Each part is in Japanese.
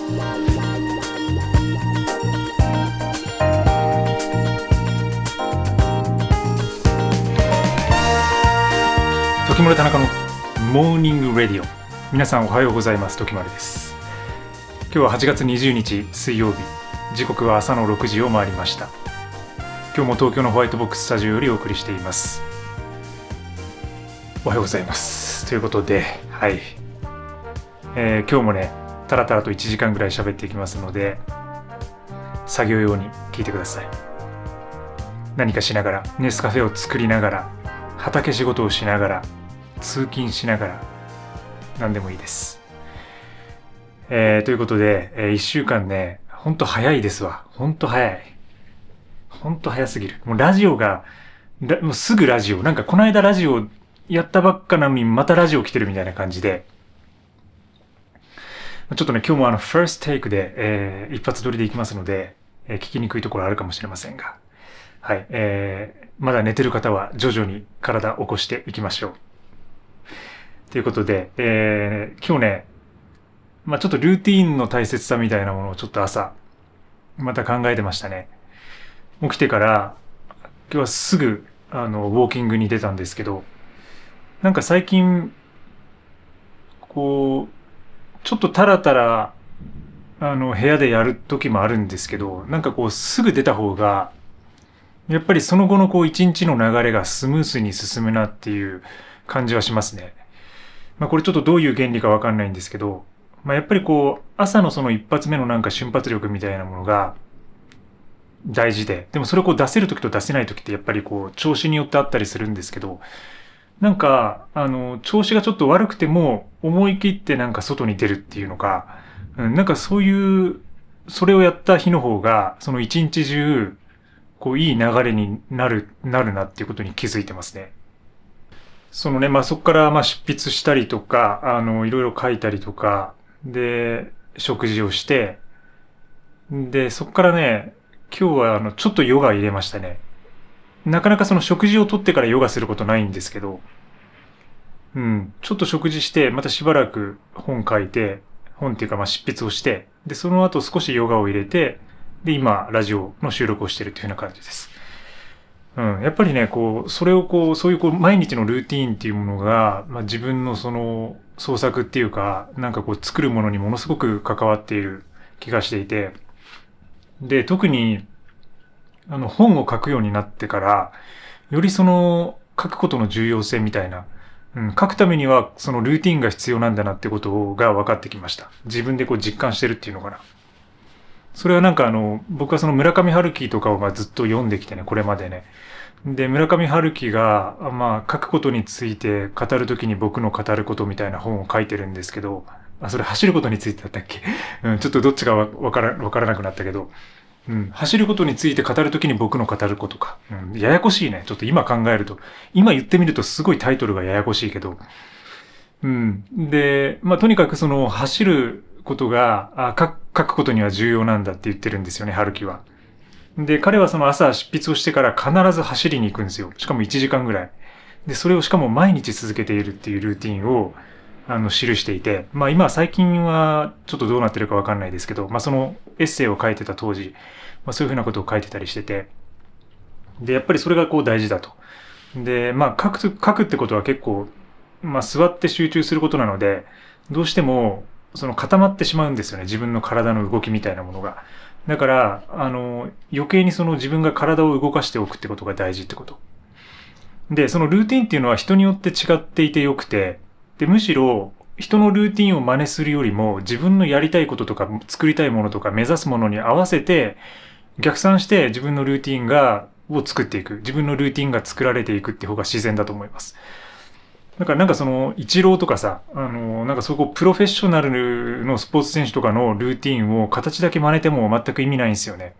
時丸田中のモーニングレディオ。皆さんおはようございます。時丸です。今日は8月20日水曜日、時刻は朝の6時を回りました。今日も東京のホワイトボックススタジオよりお送りしています。おはようございます。ということで、はい、今日もねタラタラと1時間ぐらい喋っていきますので、作業用に聞いてください。何かしながら、ネスカフェを作りながら、畑仕事をしながら、通勤しながら、何でもいいです。ということで、1週間ね、ほんと早いですわ。ほんと早い。ほんと早すぎる。もうラジオが、もうすぐラジオ。なんかこの間ラジオやったばっかなのにまたラジオ来てるみたいな感じで。ちょっとね、今日もファーストテイクで、一発撮りでいきますので、聞きにくいところあるかもしれませんが。はい。まだ寝てる方は徐々に体を起こしていきましょう。ということで、今日ね、ちょっとルーティーンの大切さみたいなものをちょっと朝、また考えてましたね。起きてから、今日はすぐ、ウォーキングに出たんですけど、なんか最近、こう、ちょっとタラタラ、部屋でやる時もあるんですけど、なんかこう、すぐ出た方が、やっぱりその後のこう一日の流れがスムースに進むなっていう感じはしますね。これちょっとどういう原理かわかんないんですけど、やっぱりこう朝のその一発目のなんか瞬発力みたいなものが大事で、でもそれをこう出せる時と出せない時ってやっぱりこう調子によってあったりするんですけど、なんか調子がちょっと悪くても思い切ってなんか外に出るっていうのか、なんかそういうそれをやった日の方がその一日中こういい流れになるなっていうことに気づいてますね。そのね、そこから執筆したりとか、いろいろ書いたりとか、で、食事をして、で、そこからね、今日はちょっとヨガ入れましたね。なかなかその食事をとってからヨガすることないんですけど、ちょっと食事して、またしばらく本書いて、本っていうか執筆をして、で、その後少しヨガを入れて、で、今、ラジオの収録をしているというような感じです。やっぱりね、こう、それをこう、そういうこう、毎日のルーティーンっていうものが、自分のその創作っていうか、なんかこう、作るものにものすごく関わっている気がしていて、で、特に、本を書くようになってから、よりその、書くことの重要性みたいな、書くためにはそのルーティーンが必要なんだなってことが分かってきました。自分でこう実感してるっていうのかな。それはなんか僕はその村上春樹とかをずっと読んできてね、これまでね。で、村上春樹が、書くことについて語るときに僕の語ることみたいな本を書いてるんですけど、それ走ることについてだったっけちょっとどっちかわからなくなったけど、走ることについて語るときに僕の語ることか。ややこしいね。ちょっと今考えると。今言ってみるとすごいタイトルがややこしいけど。で、とにかくその走ることが書くことには重要なんだって言ってるんですよね、春樹は。で、彼はその朝執筆をしてから必ず走りに行くんですよ。しかも1時間ぐらい。で、それをしかも毎日続けているっていうルーティンを記していて、今最近はちょっとどうなってるかわかんないですけど、そのエッセイを書いてた当時、そういうふうなことを書いてたりしてて、で、やっぱりそれがこう大事だと。で、書くってことは結構、座って集中することなので、どうしてもその固まってしまうんですよね。自分の体の動きみたいなものが。だから、余計にその自分が体を動かしておくってことが大事ってこと。で、そのルーティンっていうのは人によって違っていてよくて、で、むしろ人のルーティンを真似するよりも自分のやりたいこととか作りたいものとか目指すものに合わせて逆算して自分のルーティンを作っていく。自分のルーティンが作られていくって方が自然だと思います。だからなんかその、イチローとかさ、なんかそこプロフェッショナルのスポーツ選手とかのルーティンを形だけ真似ても全く意味ないんですよね。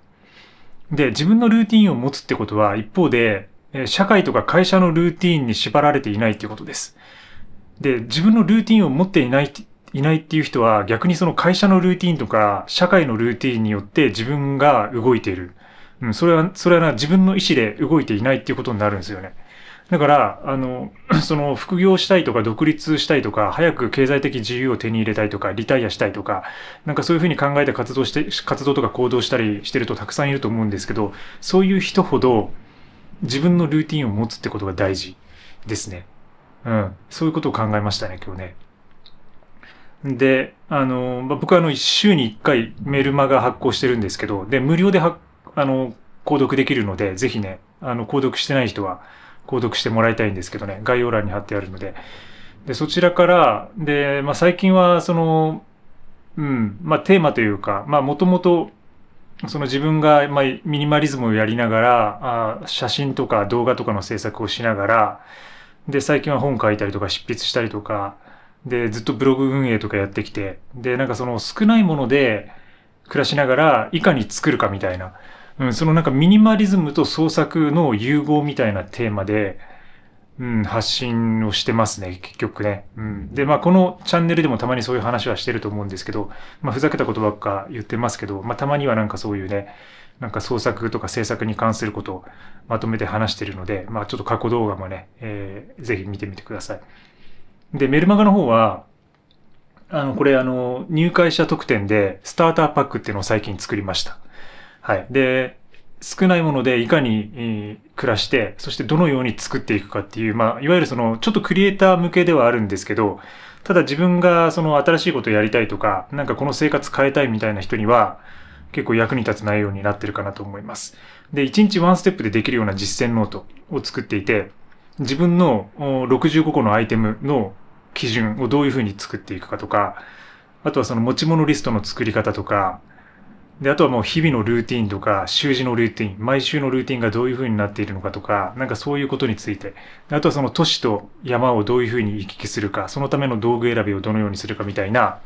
で、自分のルーティンを持つってことは一方で、社会とか会社のルーティンに縛られていないっていうことです。で、自分のルーティンを持っていないっていう人は逆にその会社のルーティンとか社会のルーティンによって自分が動いている。それは自分の意思で動いていないっていうことになるんですよね。だからその副業したいとか独立したいとか早く経済的自由を手に入れたいとかリタイアしたいとかなんかそういうふうに考えて活動とか行動したりしてるとたくさんいると思うんですけど、そういう人ほど自分のルーティンを持つってことが大事ですね。そういうことを考えましたね、今日ね。で、僕は1週に1回メルマガ発行してるんですけど、で、無料で購読できるので、ぜひね、購読してない人は購読してもらいたいんですけどね、概要欄に貼ってあるので。で、そちらから、で、最近は、テーマというか、もともと、その自分が、ミニマリズムをやりながら、写真とか動画とかの制作をしながら、で、最近は本書いたりとか執筆したりとか、で、ずっとブログ運営とかやってきて、で、なんかその少ないもので暮らしながらいかに作るかみたいな、そのなんかミニマリズムと創作の融合みたいなテーマで、発信をしてますね、結局ね。で、このチャンネルでもたまにそういう話はしてると思うんですけど、ふざけたことばっか言ってますけど、たまにはなんかそういうね、なんか創作とか制作に関することをまとめて話してるので、ちょっと過去動画もね、ぜひ見てみてください。で、メルマガの方は、これ入会者特典で、スターターパックっていうのを最近作りました。はい。で、少ないものでいかに暮らして、そしてどのように作っていくかっていう、いわゆるその、ちょっとクリエイター向けではあるんですけど、ただ自分がその新しいことをやりたいとか、なんかこの生活変えたいみたいな人には、結構役に立つ内容になってるかなと思います。で、1日ワンステップでできるような実践ノートを作っていて、自分の65個のアイテムの基準をどういうふうに作っていくかとか、あとはその持ち物リストの作り方とか、で、あとはもう日々のルーティンとか、週次のルーティン、毎週のルーティンがどういう風になっているのかとか、なんかそういうことについて、あとはその都市と山をどういう風に行き来するか、そのための道具選びをどのようにするかみたいな、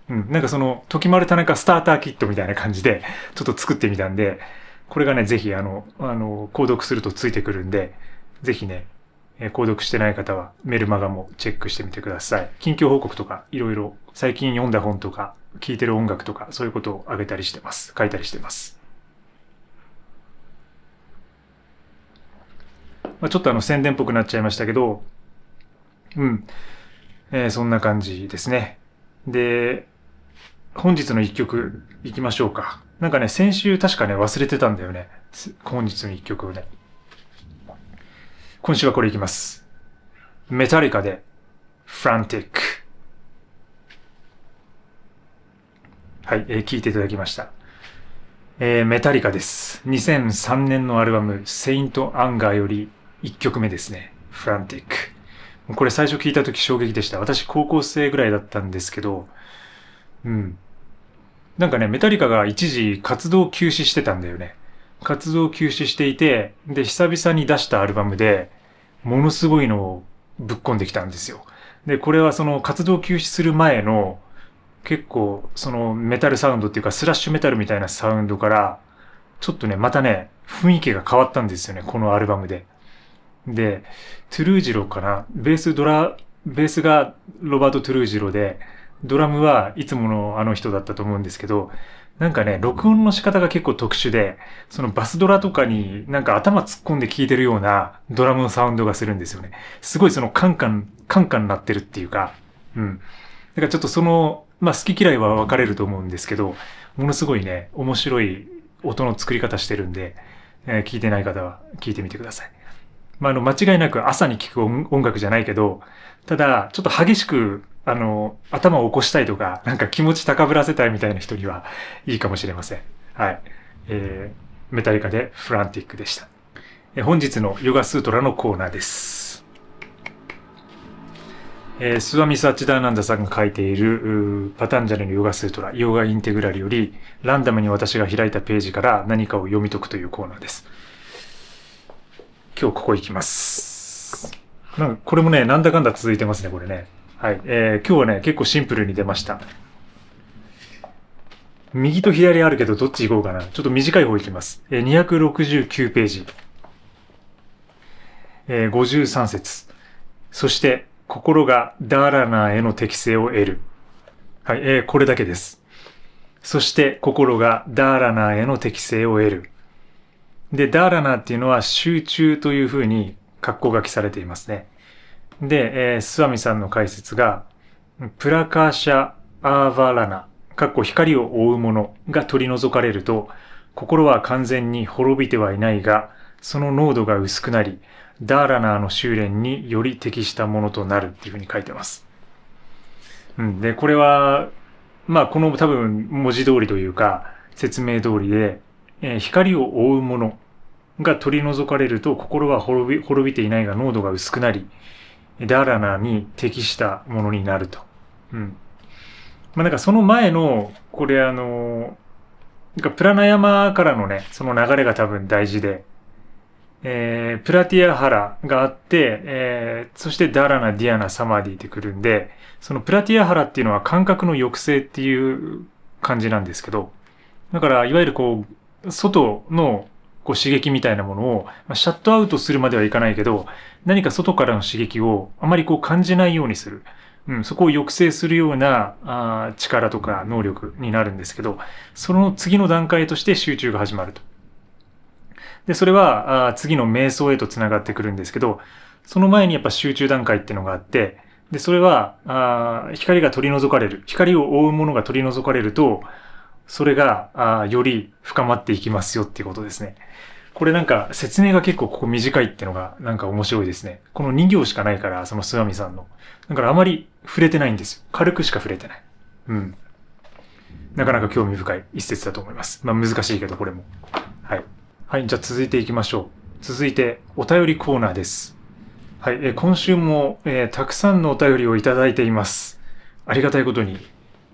なんかその、時丸田中スターターキットみたいな感じで、ちょっと作ってみたんで、これがね、ぜひ購読するとついてくるんで、ぜひね、購読してない方はメルマガもチェックしてみてください。近況報告とか、いろいろ最近読んだ本とか、聴いてる音楽とか、そういうことをあげたりしてます。書いたりしてます。ちょっと宣伝っぽくなっちゃいましたけど、そんな感じですね。で、本日の一曲いきましょうか。なんかね、先週確かね、忘れてたんだよね。本日の一曲をね。今週はこれいきます。メタリカで、フランティック。はい、聴いていただきました。メタリカです。2003年のアルバム、セイント・アンガーより1曲目ですね。フランティック。これ最初聞いた時衝撃でした。私高校生ぐらいだったんですけど、なんかね、メタリカが一時活動休止してたんだよね。活動休止していて、で、久々に出したアルバムで、ものすごいのをぶっ込んできたんですよ。で、これはその活動休止する前の、結構そのメタルサウンドっていうかスラッシュメタルみたいなサウンドからちょっとねまたね雰囲気が変わったんですよね、このアルバムで。で、トゥルージロかな、ベースがロバート・トゥルージロで、ドラムはいつものあの人だったと思うんですけど、なんかね録音の仕方が結構特殊で、そのバスドラとかになんか頭突っ込んで聴いてるようなドラムのサウンドがするんですよね。すごいそのカンカンなってるっていうか、だからちょっとその好き嫌いは分かれると思うんですけど、ものすごいね、面白い音の作り方してるんで、聞いてない方は聞いてみてください。間違いなく朝に聴く音楽じゃないけど、ただ、ちょっと激しく、頭を起こしたいとか、なんか気持ち高ぶらせたいみたいな人にはいいかもしれません。はい。メタリカでフランティックでした。本日のヨガスートラのコーナーです。スワミ・サッチダーナンダさんが書いているパタンジャリのヨガスートラ、ヨガインテグラルより、ランダムに私が開いたページから何かを読み解くというコーナーです。今日ここ行きます。なんかこれもね、なんだかんだ続いてますね、これね。はい。今日はね、結構シンプルに出ました。右と左あるけど、どっち行こうかな。ちょっと短い方行きます。269ページ。53節。そして、心がダーラナーへの適性を得る。はい、これだけです。そして心がダーラナーへの適性を得る。で、ダーラナーっていうのは集中というふうに括弧書きされていますね。で、スワミさんの解説が、プラカーシャ・アーヴァラナ、光を覆うものが取り除かれると、心は完全に滅びてはいないが、その濃度が薄くなり、ダーラナーの修練により適したものとなるっていうふうに書いてます。で、これは、この多分文字通りというか、説明通りで、光を覆うものが取り除かれると、心は滅びていないが濃度が薄くなり、ダーラナーに適したものになると。なんかその前の、これプラナヤマからのね、その流れが多分大事で、プラティアハラがあって、そしてダーラナ、ディアナ、サマディってくるんで、そのプラティアハラっていうのは感覚の抑制っていう感じなんですけど、だからいわゆる外の刺激みたいなものを、シャットアウトするまではいかないけど、何か外からの刺激をあまり感じないようにする。そこを抑制するような力とか能力になるんですけど、その次の段階として集中が始まると。で、それは次の瞑想へとつながってくるんですけど、その前にやっぱ集中段階っていうのがあって、で、それは光が取り除かれる。光を覆うものが取り除かれると、それがより深まっていきますよっていうことですね。これなんか説明が結構ここ短いっていうのがなんか面白いですね。この2行しかないから、そのスワミさんの。だからあまり触れてないんですよ。軽くしか触れてない。なかなか興味深い一節だと思います。難しいけどこれも。はい。はい、じゃあ続いていきましょう。続いてお便りコーナーです。はい、今週も、たくさんのお便りをいただいています。ありがたいことに。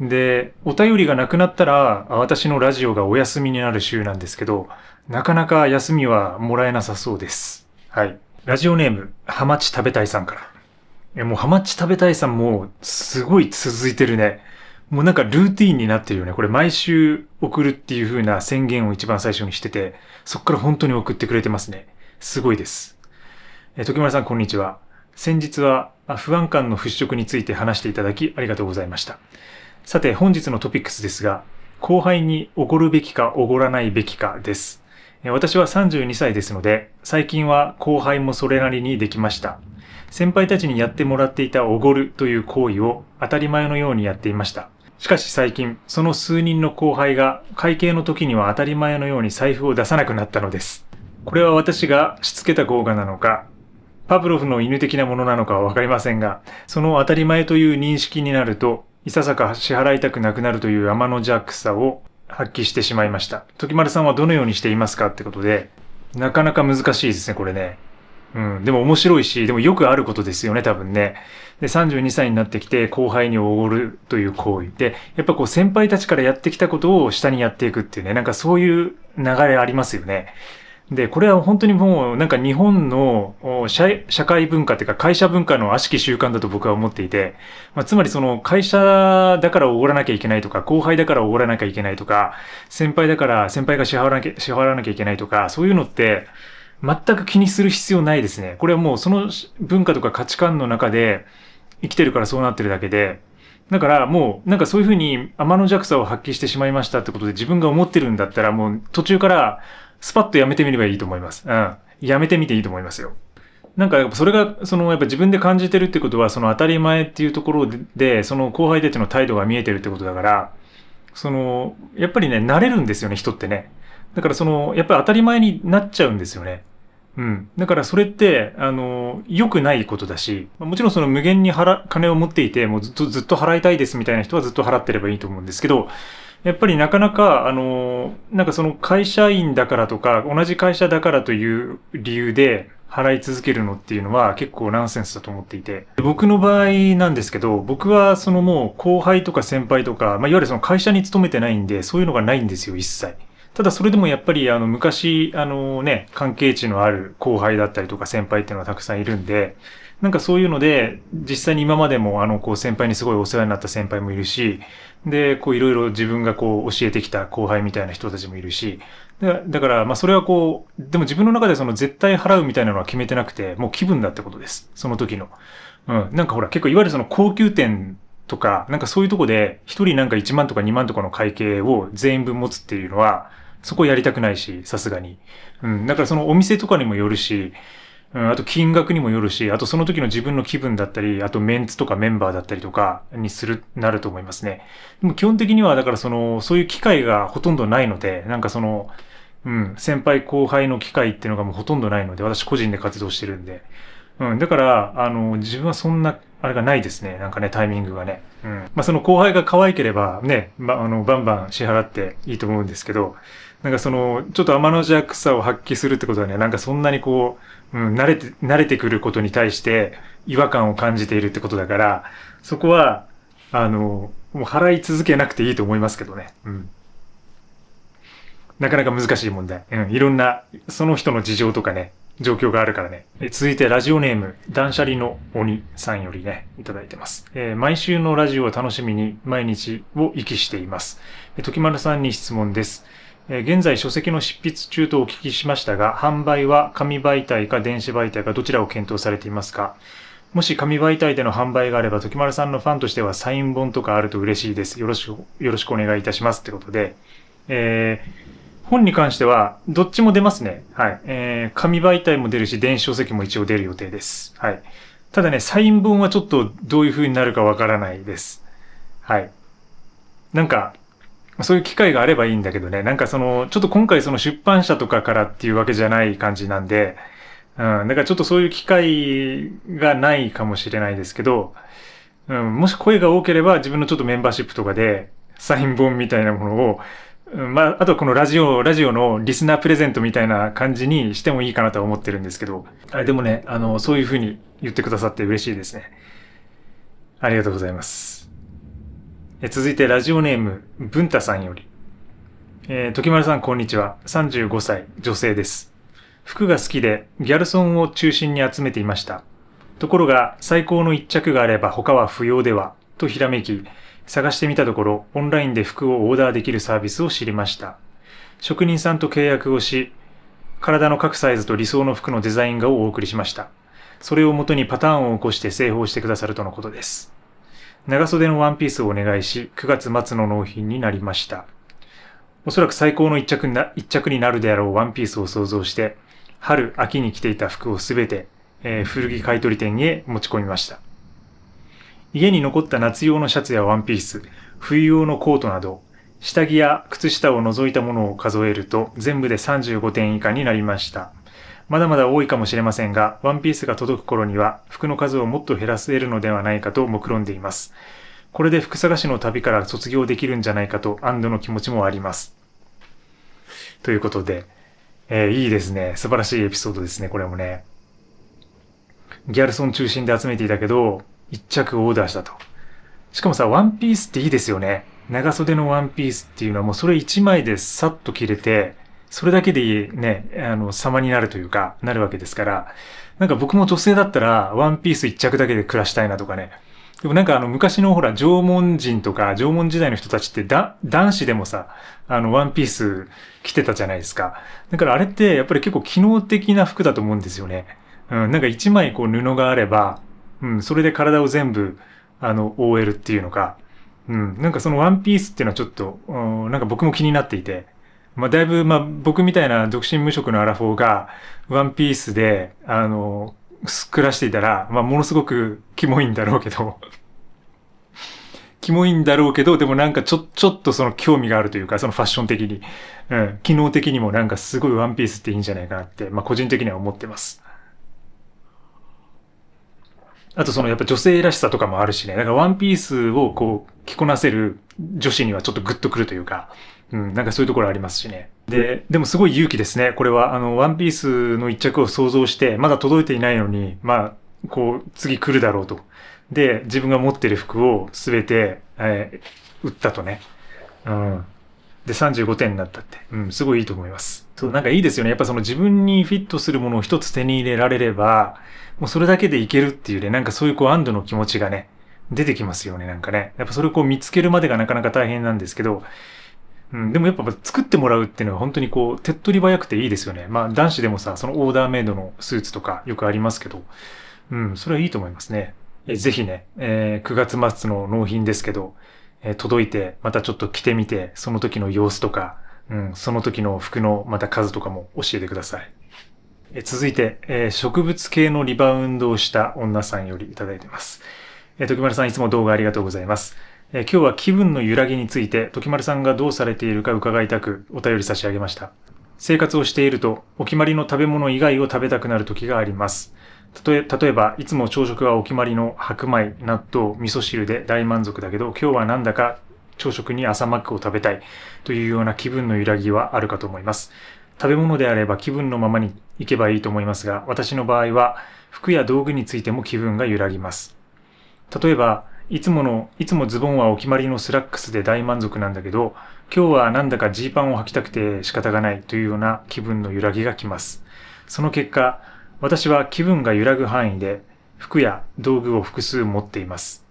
で、お便りがなくなったら、私のラジオがお休みになる週なんですけど、なかなか休みはもらえなさそうです。はい。ラジオネーム、ハマチ食べたいさんから。もうハマチ食べたいさんもすごい続いてるね。もうなんかルーティーンになってるよね。これ毎週送るっていう風な宣言を一番最初にしてて、そっから本当に送ってくれてますね。すごいです。時村さんこんにちは。先日は不安感の払拭について話していただきありがとうございました。さて本日のトピックスですが、後輩におごるべきかおごらないべきかです。私は32歳ですので、最近は後輩もそれなりにできました。先輩たちにやってもらっていたおごるという行為を当たり前のようにやっていました。しかし最近、その数人の後輩が会計の時には当たり前のように財布を出さなくなったのです。これは私がしつけた業がなのか、パブロフの犬的なものなのかはわかりませんが、その当たり前という認識になると、いささか支払いたくなくなるという天の弱さを発揮してしまいました。時丸さんはどのようにしていますかってことで、なかなか難しいですね、これね。でも面白いし、でもよくあることですよね、多分ね。で、32歳になってきて後輩におごるという行為で、やっぱ先輩たちからやってきたことを下にやっていくっていうね、なんかそういう流れありますよね。で、これは本当にもうなんか日本の社会文化っていうか会社文化の悪しき習慣だと僕は思っていて、つまりその会社だからおごらなきゃいけないとか、後輩だからおごらなきゃいけないとか、先輩だから先輩が支払わなきゃいけないとか、そういうのって全く気にする必要ないですね。これはもうその文化とか価値観の中で生きてるからそうなってるだけで、だからもうなんかそういうふうに天の弱さを発揮してしまいましたってことで自分が思ってるんだったらもう途中からスパッとやめてみればいいと思います。やめてみていいと思いますよ。なんかそれがやっぱ自分で感じてるってことはその当たり前っていうところでその後輩たちの態度が見えてるってことだから、やっぱりね慣れるんですよね、人ってね。だからやっぱり当たり前になっちゃうんですよね。だからそれって、良くないことだし、もちろんその無限に金を持っていて、もうずっと払いたいですみたいな人はずっと払ってればいいと思うんですけど、やっぱりなかなか、なんかその会社員だからとか、同じ会社だからという理由で払い続けるのっていうのは結構ナンセンスだと思っていて、僕の場合なんですけど、僕はもう後輩とか先輩とか、いわゆるその会社に勤めてないんで、そういうのがないんですよ、一切。ただそれでもやっぱり昔関係値のある後輩だったりとか先輩っていうのはたくさんいるんで、なんかそういうので実際に今までも先輩にすごいお世話になった先輩もいるし、でいろいろ自分が教えてきた後輩みたいな人たちもいるし、だからそれはでも自分の中で絶対払うみたいなのは決めてなくて、もう気分だってことです。その時の。なんかほら結構いわゆる高級店とか、なんかそういうとこで一人なんか1万とか2万とかの会計を全員分持つっていうのは、そこやりたくないし、さすがに。だからお店とかにもよるし、あと金額にもよるし、あとその時の自分の気分だったり、あとメンツとかメンバーだったりとかになると思いますね。でも基本的には、だからそういう機会がほとんどないので、なんか先輩後輩の機会っていうのがもうほとんどないので、私個人で活動してるんで。だから、自分はそんな、あれがないですね。なんかね、タイミングがね。まあ、その後輩が可愛ければね、バンバン支払っていいと思うんですけど、なんかちょっと天の弱さを発揮するってことはね、なんかそんなに慣れてくることに対して違和感を感じているってことだから、そこは、もう払い続けなくていいと思いますけどね。なかなか難しい問題。いろんな、その人の事情とかね、状況があるからね。続いてラジオネーム、断捨離の鬼さんよりね、いただいてます。毎週のラジオを楽しみに毎日を息しています。時丸さんに質問です。現在書籍の執筆中とお聞きしましたが、販売は紙媒体か電子媒体かどちらを検討されていますか？もし紙媒体での販売があれば、時丸さんのファンとしてはサイン本とかあると嬉しいです。よろしくお願いいたします。ってことで、本に関しては、どっちも出ますね。はい。紙媒体も出るし、電子書籍も一応出る予定です。はい。ただね、サイン本はちょっとどういう風になるかわからないです。はい。なんか、そういう機会があればいいんだけどね、なんかちょっと今回その出版社とかからっていうわけじゃない感じなんで、だからちょっとそういう機会がないかもしれないですけど、もし声が多ければ自分のちょっとメンバーシップとかで、サイン本みたいなものをあとこのラジオのリスナープレゼントみたいな感じにしてもいいかなとは思ってるんですけど、でもね、そういうふうに言ってくださって嬉しいですね。ありがとうございます。続いてラジオネーム、文太さんより。時丸さん、こんにちは。35歳、女性です。服が好きで、ギャルソンを中心に集めていました。ところが、最高の一着があれば他は不要では、とひらめき、探してみたところ、オンラインで服をオーダーできるサービスを知りました。職人さんと契約をし、体の各サイズと理想の服のデザイン画をお送りしました。それをもとにパターンを起こして製法してくださるとのことです。長袖のワンピースをお願いし、9月末の納品になりました。おそらく最高の一着になるであろうワンピースを想像して、春、秋に着ていた服をすべて、古着買取店へ持ち込みました。家に残った夏用のシャツやワンピース、冬用のコートなど、下着や靴下を除いたものを数えると全部で35点以下になりました。まだまだ多いかもしれませんが、ワンピースが届く頃には服の数をもっと減らせるのではないかと目論んでいます。これで服探しの旅から卒業できるんじゃないかと安堵の気持ちもあります。ということで、いいですね。素晴らしいエピソードですね、これもね。ギャルソン中心で集めていたけど、一着オーダーしたと。しかもさ、ワンピースっていいですよね。長袖のワンピースっていうのはもうそれ一枚でさっと着れて、それだけでね、様になるというか、なるわけですから、なんか僕も女性だったら、ワンピース一着だけで暮らしたいなとかね。でもなんか昔のほら、縄文人とか、縄文時代の人たちって男子でもさ、ワンピース着てたじゃないですか。だからあれってやっぱり結構機能的な服だと思うんですよね。なんか一枚こう布があれば、それで体を全部、覆えるっていうのか、なんかそのワンピースっていうのはちょっと、なんか僕も気になっていて、だいぶ、僕みたいな独身無職のアラフォーが、ワンピースで、暮らしていたら、ものすごくキモいんだろうけど、キモいんだろうけど、でもなんかちょっとその興味があるというか、そのファッション的に、機能的にもなんかすごいワンピースっていいんじゃないかなって、個人的には思ってます。あとやっぱ女性らしさとかもあるしね。だからワンピースをこう着こなせる女子にはちょっとグッとくるというか、なんかそういうところありますしね。でもすごい勇気ですね。これはワンピースの一着を想像して、まだ届いていないのに、こう次来るだろうと。で、自分が持ってる服をすべて、売ったとね。で、35点になったって。すごいいいと思います。そう、なんかいいですよね。やっぱその自分にフィットするものを一つ手に入れられれば、もうそれだけでいけるっていうね、なんかそういうこう安堵の気持ちがね、出てきますよね、なんかね。やっぱそれをこう見つけるまでがなかなか大変なんですけど、でもやっぱ作ってもらうっていうのは本当にこう、手っ取り早くていいですよね。男子でもさ、そのオーダーメイドのスーツとかよくありますけど、それはいいと思いますね。ぜひね、9月末の納品ですけど、届いて、またちょっと着てみて、その時の様子とか、その時の服のまた数とかも教えてください。続いて、植物系のリバウンドをした女さんよりいただいています。時丸さん、いつも動画ありがとうございます。今日は気分の揺らぎについて、時丸さんがどうされているか伺いたくお便り差し上げました。生活をしていると、お決まりの食べ物以外を食べたくなる時があります。例えば、いつも朝食はお決まりの白米、納豆、味噌汁で大満足だけど、今日はなんだか朝食に朝マックを食べたいというような気分の揺らぎはあるかと思います。食べ物であれば気分のままに行けばいいと思いますが、私の場合は服や道具についても気分が揺らぎます。例えば、いつもズボンはお決まりのスラックスで大満足なんだけど、今日はなんだかジーパンを履きたくて仕方がないというような気分の揺らぎがきます。その結果、私は気分が揺らぐ範囲で服や道具を複数持っています。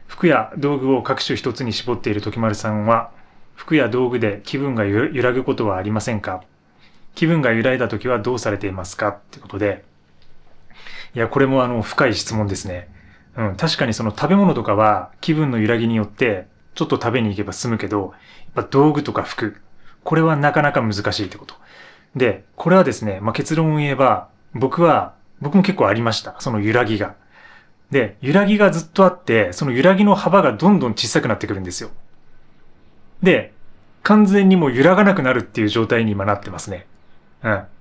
服や道具を各種一つに絞っている時丸さんは、服や道具で気分が揺らぐことはありませんか？気分が揺らいだ時はどうされていますかってことで、いや、これも深い質問ですね。確かにその食べ物とかは気分の揺らぎによってちょっと食べに行けば済むけど、やっぱ道具とか服、これはなかなか難しいってこと。で、これはですね、結論を言えば、僕も結構ありました。その揺らぎが。で、揺らぎがずっとあって、その揺らぎの幅がどんどん小さくなってくるんですよ。で、完全にもう揺らがなくなるっていう状態に今なってますね。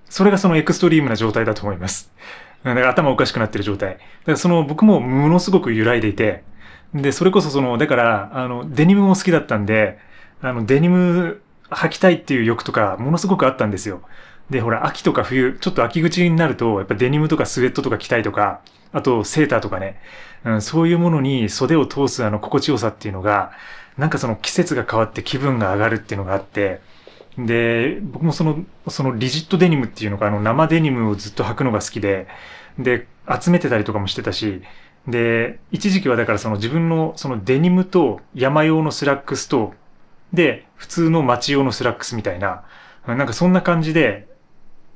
それがそのエクストリームな状態だと思います。だから頭おかしくなってる状態。だから僕もものすごく揺らいでいて、で、それこそだから、デニムも好きだったんで、デニム履きたいっていう欲とか、ものすごくあったんですよ。で、ほら、秋とか冬、ちょっと秋口になると、やっぱデニムとかスウェットとか着たいとか、あとセーターとかね、そういうものに袖を通す心地よさっていうのが、なんかその季節が変わって気分が上がるっていうのがあって、で、僕もそのリジットデニムっていうのか、生デニムをずっと履くのが好きで、で、集めてたりとかもしてたし、で、一時期はだから自分のデニムと山用のスラックスと、で、普通の街用のスラックスみたいな、なんかそんな感じで、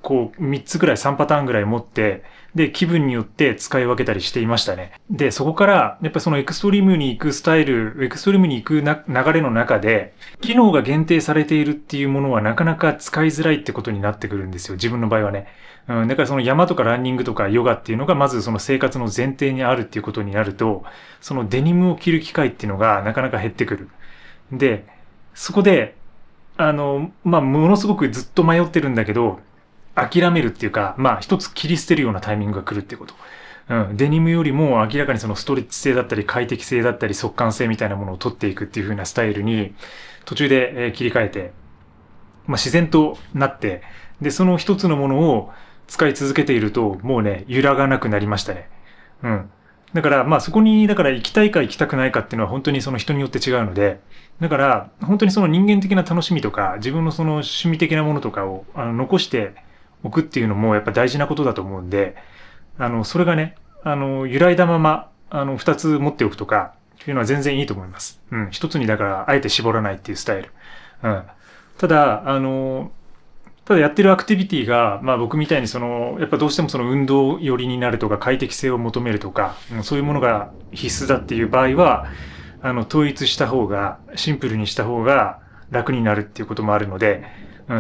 こう、3つぐらい、3パターンぐらい持って、で、気分によって使い分けたりしていましたね。で、そこから、やっぱりエクストリームに行くスタイル、エクストリームに行く流れの中で、機能が限定されているっていうものはなかなか使いづらいってことになってくるんですよ。自分の場合はね。だから山とかランニングとかヨガっていうのがまず生活の前提にあるっていうことになると、デニムを着る機会っていうのがなかなか減ってくる。で、そこで、ものすごくずっと迷ってるんだけど、諦めるっていうか、一つ切り捨てるようなタイミングが来るってこと。デニムよりも明らかにストレッチ性だったり快適性だったり速乾性みたいなものを取っていくっていう風なスタイルに途中で切り替えて、自然となって、で、その一つのものを使い続けていると、もうね、揺らがなくなりましたね。だからそこに、だから行きたいか行きたくないかっていうのは本当に人によって違うので、だから本当に人間的な楽しみとか、自分の趣味的なものとかを残しておくっていうのもやっぱ大事なことだと思うんで、それがね、揺らいだまま、二つ持っておくとか、っていうのは全然いいと思います。一つにだから、あえて絞らないっていうスタイル。ただ、やってるアクティビティが、僕みたいにやっぱどうしても運動寄りになるとか、快適性を求めるとか、そういうものが必須だっていう場合は、統一した方が、シンプルにした方が楽になるっていうこともあるので、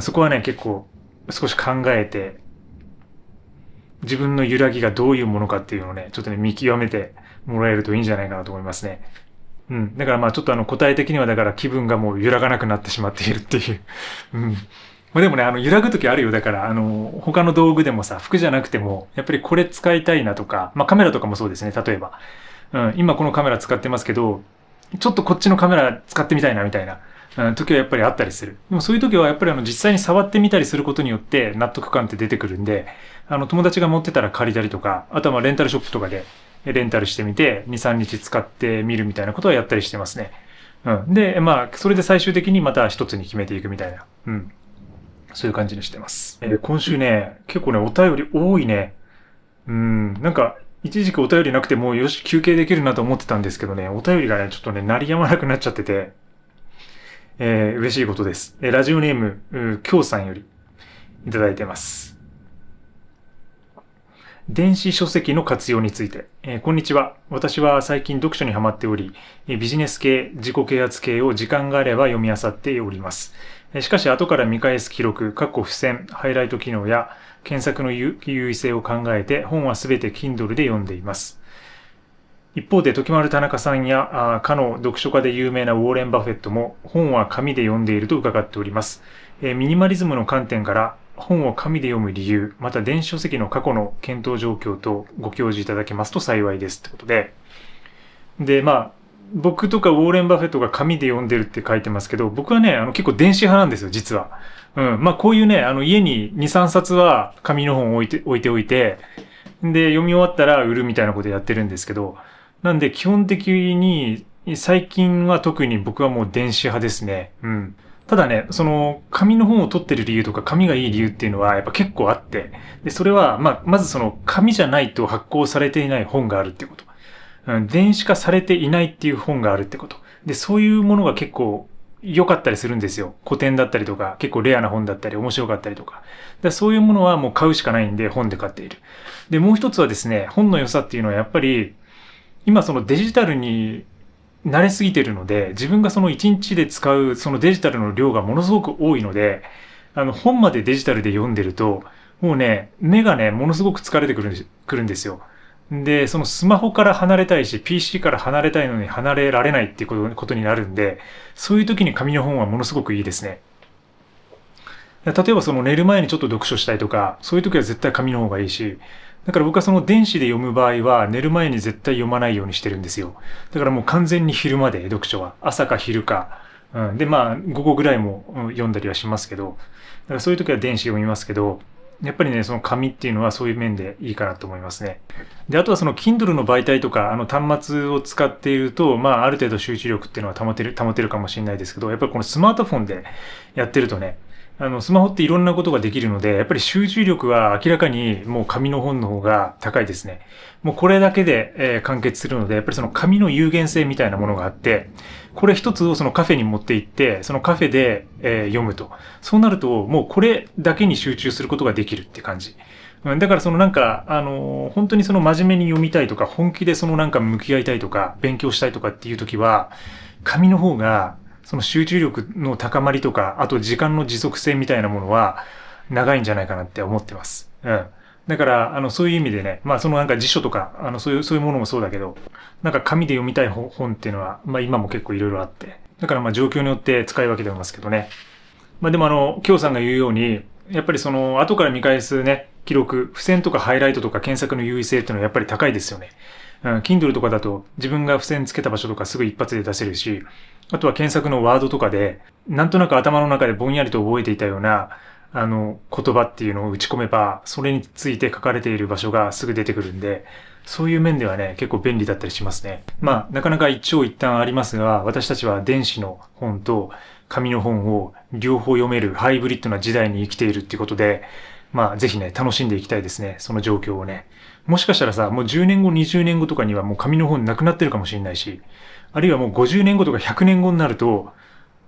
そこはね、結構、少し考えて、自分の揺らぎがどういうものかっていうのをね、ちょっとね、見極めてもらえるといいんじゃないかなと思いますね。だからちょっと答え的にはだから気分がもう揺らがなくなってしまっているっていう。でもね、揺らぐときあるよ。だから、他の道具でもさ、服じゃなくても、やっぱりこれ使いたいなとか、カメラとかもそうですね、例えば。今このカメラ使ってますけど、ちょっとこっちのカメラ使ってみたいなみたいな。時はやっぱりあったりする。でもそういう時はやっぱり実際に触ってみたりすることによって納得感って出てくるんで、友達が持ってたら借りたりとか、あとはレンタルショップとかでレンタルしてみて、2、3日使ってみるみたいなことはやったりしてますね。で、それで最終的にまた一つに決めていくみたいな。そういう感じにしてます。今週ね、結構ね、お便り多いね。なんか、一時期お便りなくてもうよし、休憩できるなと思ってたんですけどね、お便りがね、ちょっとね、鳴りやまなくなっちゃってて、嬉しいことです。ラジオネーム、きょうさんよりいただいてます。電子書籍の活用について、こんにちは。私は最近読書にハマっており、ビジネス系、自己啓発系を時間があれば読み漁っております。しかし後から見返す記録、付箋、ハイライト機能や検索の優位性を考えて本はすべて Kindle で読んでいます。一方で時丸田中さんやかの読書家で有名なウォーレン・バフェットも本は紙で読んでいると伺っております。ミニマリズムの観点から本を紙で読む理由、また電子書籍の過去の検討状況とご教示いただけますと幸いですってことで。で、僕とかウォーレン・バフェットが紙で読んでるって書いてますけど、僕はね、結構電子派なんですよ、実は。こういうね、家に2、3冊は紙の本を置いておいて、で、読み終わったら売るみたいなことやってるんですけど、なんで基本的に最近は特に僕はもう電子派ですね。ただね、その紙の本を取ってる理由とか紙がいい理由っていうのはやっぱ結構あって、で、それはまずその紙じゃないと発行されていない本があるってこと。電子化されていないっていう本があるってこと。で、そういうものが結構良かったりするんですよ。古典だったりとか、結構レアな本だったり面白かったりとか。そういうものはもう買うしかないんで本で買っている。で、もう一つはですね、本の良さっていうのはやっぱり今そのデジタルに慣れすぎてるので、自分がその1日で使うそのデジタルの量がものすごく多いので、本までデジタルで読んでると、もうね、目がね、ものすごく疲れてくるんですよ。で、そのスマホから離れたいし、PC から離れたいのに離れられないっていうことになるんで、そういう時に紙の本はものすごくいいですね。例えばその寝る前にちょっと読書したいとか、そういう時は絶対紙の方がいいし、だから僕はその電子で読む場合は寝る前に絶対読まないようにしてるんですよ。だからもう完全に昼まで読書は。朝か昼か。で、午後ぐらいも読んだりはしますけど、だからそういう時は電子読みますけど、やっぱりね、その紙っていうのはそういう面でいいかなと思いますね。で、あとはその Kindle の媒体とか、端末を使っていると、ある程度集中力っていうのは保てるかもしれないですけど、やっぱりこのスマートフォンでやってるとね、スマホっていろんなことができるので、やっぱり集中力は明らかにもう紙の本の方が高いですね。もうこれだけで、完結するので、やっぱりその紙の有限性みたいなものがあって、これ一つをそのカフェに持って行って、そのカフェで、読むと。そうなると、もうこれだけに集中することができるって感じ。だからその本当にその真面目に読みたいとか、本気でその向き合いたいとか、勉強したいとかっていう時は、紙の方が、その集中力の高まりとか、あと時間の持続性みたいなものは長いんじゃないかなって思ってます。だから、そういう意味でね、その辞書とか、そういうものもそうだけど、紙で読みたい本っていうのは、今も結構いろいろあって。だから状況によって使い分けてますけどね。でも京さんが言うように、やっぱりその後から見返すね、記録、付箋とかハイライトとか検索の優位性っていうのはやっぱり高いですよね。Kindle とかだと自分が付箋つけた場所とかすぐ一発で出せるし、あとは検索のワードとかで、なんとなく頭の中でぼんやりと覚えていたような、言葉っていうのを打ち込めば、それについて書かれている場所がすぐ出てくるんで、そういう面ではね、結構便利だったりしますね。なかなか一長一短ありますが、私たちは電子の本と紙の本を両方読めるハイブリッドな時代に生きているっていうことで、ぜひね、楽しんでいきたいですね、その状況をね。もしかしたらさ、もう10年後、20年後とかにはもう紙の本なくなってるかもしれないし、あるいはもう50年後とか100年後になると、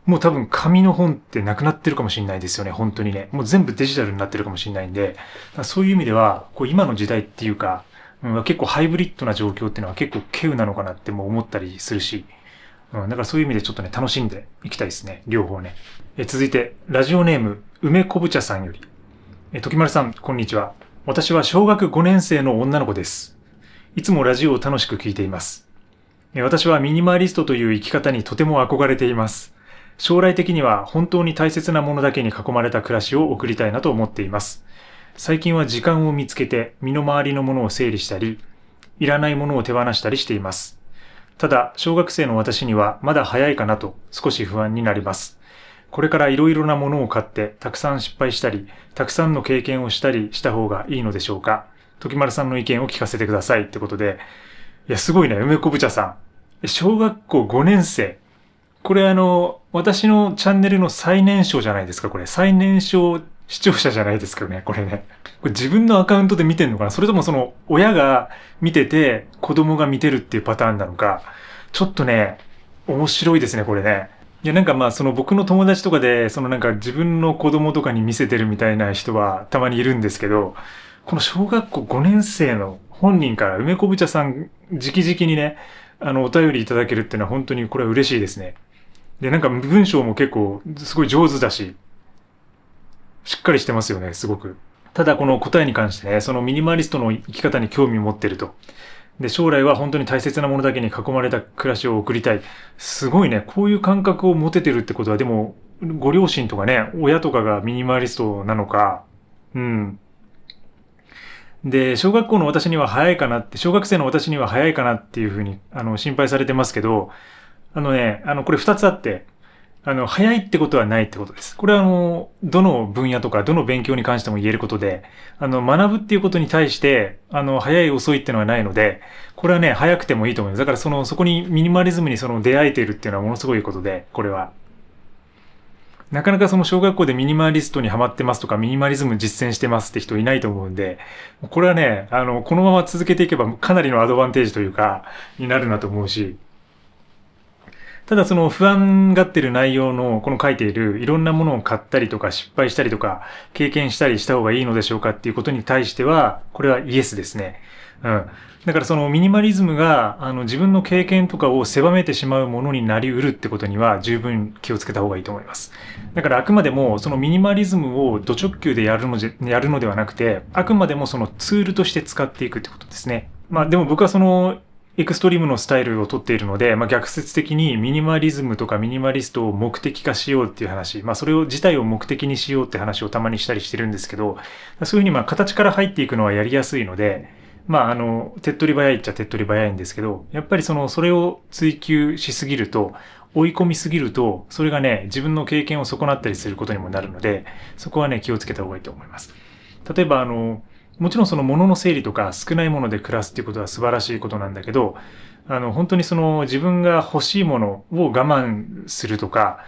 もう多分紙の本ってなくなってるかもしれないですよね、本当にね。もう全部デジタルになってるかもしれないんで、そういう意味では、今の時代っていうか、結構ハイブリッドな状況っていうのは結構稀有なのかなっても思ったりするし、だからそういう意味でちょっとね、楽しんでいきたいですね、両方ね。続いて、ラジオネーム、梅こぶ茶さんより。時丸さん、こんにちは。私は小学5年生の女の子です。いつもラジオを楽しく聞いています。私はミニマリストという生き方にとても憧れています。将来的には本当に大切なものだけに囲まれた暮らしを送りたいなと思っています。最近は時間を見つけて身の回りのものを整理したり、いらないものを手放したりしています。ただ、小学生の私にはまだ早いかなと少し不安になります。これからいろいろなものを買ってたくさん失敗したり、たくさんの経験をしたりした方がいいのでしょうか。時丸さんの意見を聞かせてくださいってことで、いや、すごいね、梅こぶ茶さん。小学校5年生。これ私のチャンネルの最年少じゃないですか、これ。最年少視聴者じゃないですかね、これね。これ自分のアカウントで見てんのかな、それともその親が見てて子供が見てるっていうパターンなのか。ちょっとね、面白いですね、これね。いやその僕の友達とかで、自分の子供とかに見せてるみたいな人はたまにいるんですけど、この小学校5年生の本人から梅こぶ茶さん直々にね、お便りいただけるっていうのは本当にこれは嬉しいですね。で、なんか文章も結構すごい上手だし、しっかりしてますよね、すごく。ただこの答えに関してね、そのミニマリストの生き方に興味を持ってると。で、将来は本当に大切なものだけに囲まれた暮らしを送りたい。すごいね、こういう感覚を持ててるってことは、でも、ご両親とかね、親とかがミニマリストなのか、うん。で、小学校の私には早いかなって、小学生の私には早いかなっていうふうに、心配されてますけど、これ二つあって、早いってことはないってことです。これはどの分野とか、どの勉強に関しても言えることで、学ぶっていうことに対して、早い遅いっていうのはないので、これはね、早くてもいいと思います。だからそこにミニマリズムに出会えているっていうのはものすごいことで、これは。なかなかその小学校でミニマリストにハマってますとか、ミニマリズム実践してますって人いないと思うんで、これはね、このまま続けていけばかなりのアドバンテージというか、になるなと思うし、ただその不安がってる内容のこの書いているいろんなものを買ったりとか失敗したりとか経験したりした方がいいのでしょうかっていうことに対してはこれはイエスですね。うん。だからそのミニマリズムが自分の経験とかを狭めてしまうものになりうるってことには十分気をつけた方がいいと思います。だからあくまでもそのミニマリズムをド直球でやるのではなくて、あくまでもそのツールとして使っていくってことですね。まあでも僕はそのエクストリームのスタイルをとっているので、逆説的にミニマリズムとかミニマリストを目的化しようっていう話、それを自体を目的にしようって話をたまにしたりしてるんですけど、そういうふうに形から入っていくのはやりやすいので、手っ取り早いっちゃ手っ取り早いんですけど、やっぱりそれを追求しすぎると、追い込みすぎると、それがね、自分の経験を損なったりすることにもなるので、そこはね、気をつけた方がいいと思います。例えばもちろんその物の整理とか少ないもので暮らすっていうことは素晴らしいことなんだけど、本当に自分が欲しいものを我慢するとか、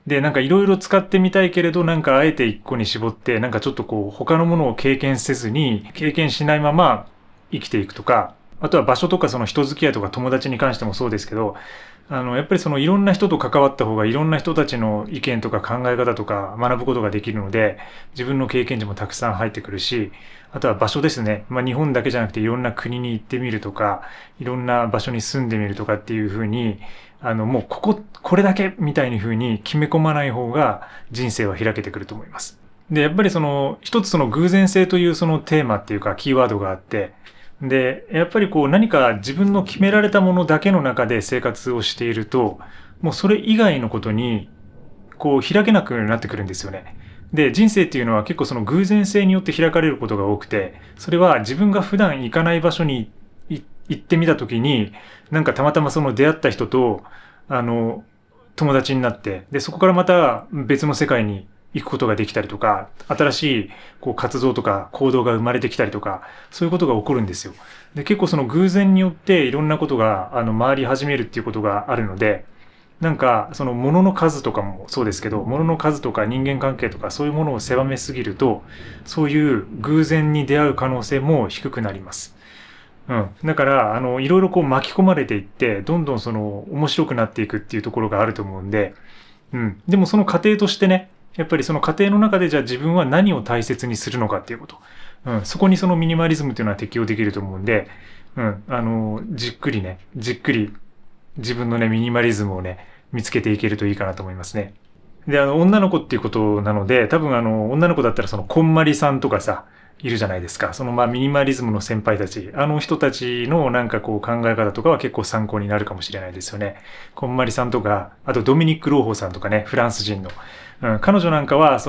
で、なんかいろいろ使ってみたいけれど、なんかあえて一個に絞って、なんかちょっと他のものを経験せずに、経験しないまま生きていくとか、あとは場所とかその人付き合いとか友達に関してもそうですけど、やっぱりいろんな人と関わった方がいろんな人たちの意見とか考え方とか学ぶことができるので、自分の経験値もたくさん入ってくるし、あとは場所ですね。日本だけじゃなくていろんな国に行ってみるとか、いろんな場所に住んでみるとかっていうふうに、もうこれだけみたいにふうに決め込まない方が人生は開けてくると思います。で、やっぱり一つ偶然性というテーマっていうかキーワードがあって、で、やっぱり何か自分の決められたものだけの中で生活をしていると、もうそれ以外のことに開けなくなってくるんですよね。で、人生っていうのは結構偶然性によって開かれることが多くて、それは自分が普段行かない場所に行ってみたときに、なんかたまたま出会った人と、友達になって、で、そこからまた別の世界に行くことができたりとか、新しい活動とか行動が生まれてきたりとか、そういうことが起こるんですよ。で、結構偶然によっていろんなことが回り始めるっていうことがあるので、なんか物の数とかもそうですけど、物の数とか人間関係とかそういうものを狭めすぎると、そういう偶然に出会う可能性も低くなります。うん。だからいろいろ巻き込まれていって、どんどん面白くなっていくっていうところがあると思うんで、うん。でもその過程としてね、やっぱりその過程の中でじゃあ自分は何を大切にするのかっていうこと。うん。そこにミニマリズムっていうのは適用できると思うんで、うん。じっくり自分のね、ミニマリズムをね、見つけていけるといいかなと思いますね。で、女の子っていうことなので、多分女の子だったらこんまりさんとかさ、いるじゃないですか。ミニマリズムの先輩たち。あの人たちのなんか考え方とかは結構参考になるかもしれないですよね。こんまりさんとか、あとドミニック・ローホさんとかね、フランス人の。うん、彼女なんかは、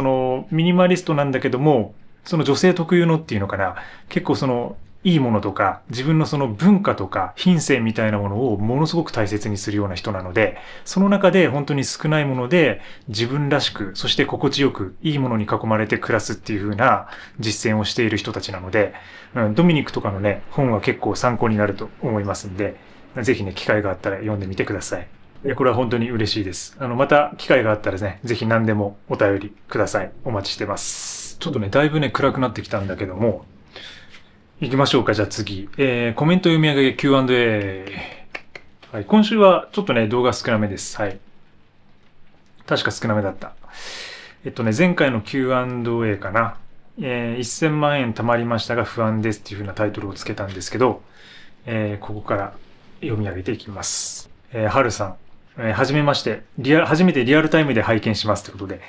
ミニマリストなんだけども、女性特有のっていうのかな。結構いいものとか、自分の文化とか品性みたいなものをものすごく大切にするような人なので、その中で本当に少ないもので自分らしく、そして心地よくいいものに囲まれて暮らすっていう風な実践をしている人たちなので、ドミニクとかのね、本は結構参考になると思いますんで、ぜひね、機会があったら読んでみてください。これは本当に嬉しいです。また機会があったらね、ぜひ何でもお便りください。お待ちしてます。ちょっとね、だいぶね、暗くなってきたんだけども、行きましょうか、じゃあ次。コメント読み上げ Q&A。はい、今週はちょっとね、動画少なめです。はい。確か少なめだった。前回の Q&A かな。1000万円貯まりましたが不安ですっていう風なタイトルをつけたんですけど、ここから読み上げていきます。はるさん。はじめまして、初めてリアルタイムで拝見しますってことで、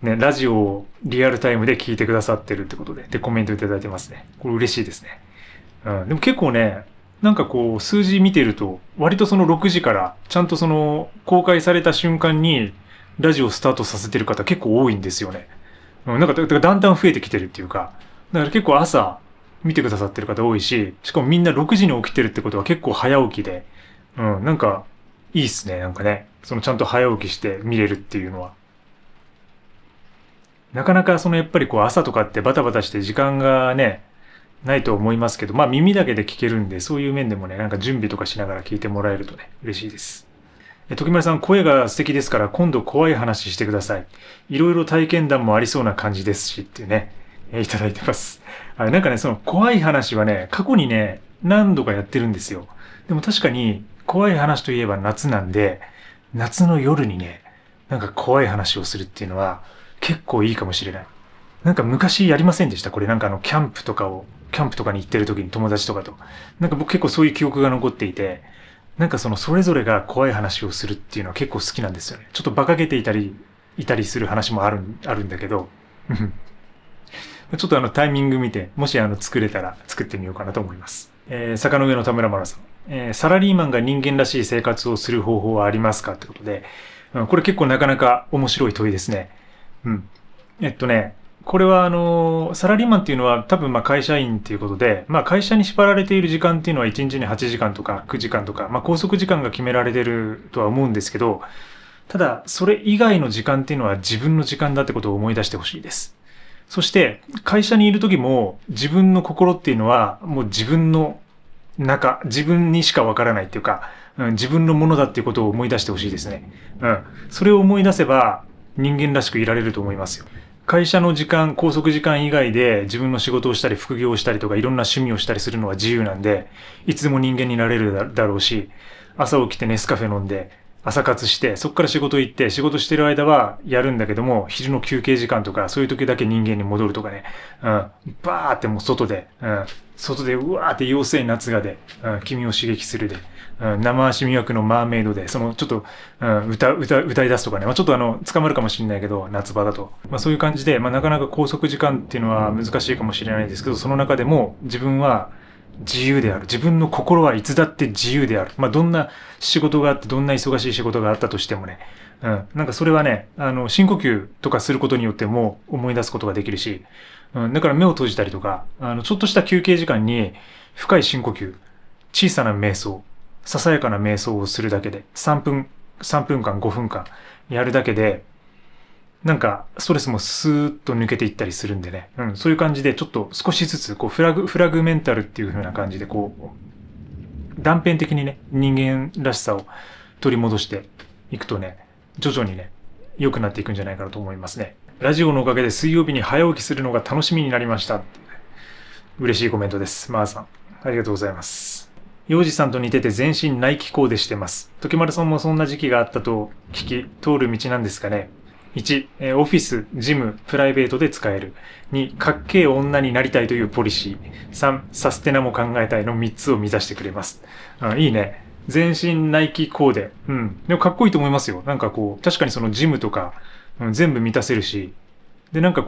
ね、ラジオをリアルタイムで聞いてくださってるってことで、で、コメントいただいてますね。これ嬉しいですね。でも結構ね、なんかこう、数字見てると、割とその6時から、ちゃんとその、公開された瞬間に、ラジオをスタートさせてる方結構多いんですよね。なんか、だんだん増えてきてるっていうか、だから結構朝、見てくださってる方多いし、しかもみんな6時に起きてるってことは結構早起きで、なんか、いいっすね、なんかね。そのちゃんと早起きして見れるっていうのは。なかなかそのやっぱりこう朝とかってバタバタして時間がね、ないと思いますけど、まあ耳だけで聞けるんで、そういう面でもね、なんか準備とかしながら聞いてもらえるとね、嬉しいです。時丸さん、声が素敵ですから今度怖い話してください。いろいろ体験談もありそうな感じですしっていうね、いただいてます。なんかね、その怖い話はね、過去にね、何度かやってるんですよ。でも確かに怖い話といえば夏なんで、夏の夜にね、なんか怖い話をするっていうのは結構いいかもしれない。なんか昔やりませんでしたこれなんかキャンプとかに行ってる時に友達とかと。なんか僕結構そういう記憶が残っていて、なんかそれぞれが怖い話をするっていうのは結構好きなんですよね。ちょっと馬鹿げていたりする話もあるんだけど、ちょっとタイミング見て、もし作れたら作ってみようかなと思います。坂の上の田村麻呂さん。サラリーマンが人間らしい生活をする方法はありますかってことで、これ結構なかなか面白い問いですね。これはサラリーマンっていうのは多分会社員っていうことで、会社に縛られている時間っていうのは1日に8時間とか9時間とか、拘束時間が決められてるとは思うんですけど、ただそれ以外の時間っていうのは自分の時間だってことを思い出してほしいです。そして会社にいる時も自分の心っていうのはもう自分の自分にしかわからないっていうか、自分のものだっていうことを思い出してほしいですね。それを思い出せば人間らしくいられると思いますよ。会社の時間、拘束時間以外で自分の仕事をしたり副業をしたりとかいろんな趣味をしたりするのは自由なんで、いつでも人間になれるだろうし、朝起きてネスカフェ飲んで、朝活して、そこから仕事行って、仕事してる間はやるんだけども、昼の休憩時間とか、そういう時だけ人間に戻るとかね。バーってもう外で、うわーって妖精夏がで、君を刺激するで、生足魅惑のマーメイドで、ちょっと、歌い出すとかね。ちょっと捕まるかもしれないけど、夏場だと。そういう感じで、なかなか拘束時間っていうのは難しいかもしれないですけど、その中でも自分は、自由である。自分の心はいつだって自由である。どんな仕事があって、どんな忙しい仕事があったとしてもね。なんかそれはね、深呼吸とかすることによっても思い出すことができるし、だから目を閉じたりとか、ちょっとした休憩時間に深い深呼吸、小さな瞑想、ささやかな瞑想をするだけで、3分間、5分間やるだけで、なんか、ストレスもスーッと抜けていったりするんでね。そういう感じで、ちょっと少しずつ、フラグメンタルっていう風な感じで、断片的にね、人間らしさを取り戻していくとね、徐々にね、良くなっていくんじゃないかなと思いますね。ラジオのおかげで水曜日に早起きするのが楽しみになりました。嬉しいコメントです。マーさん。ありがとうございます。幼児さんと似てて全身内気コーデしてます。時丸さんもそんな時期があったと聞き、通る道なんですかね。1、オフィス、ジム、プライベートで使える。2、かっけえ女になりたいというポリシー。3、サステナも考えたいの3つを満たしてくれます。いいね。全身ナイキコーデ。でもかっこいいと思いますよ。なんか確かにそのジムとか、全部満たせるし。で、なんか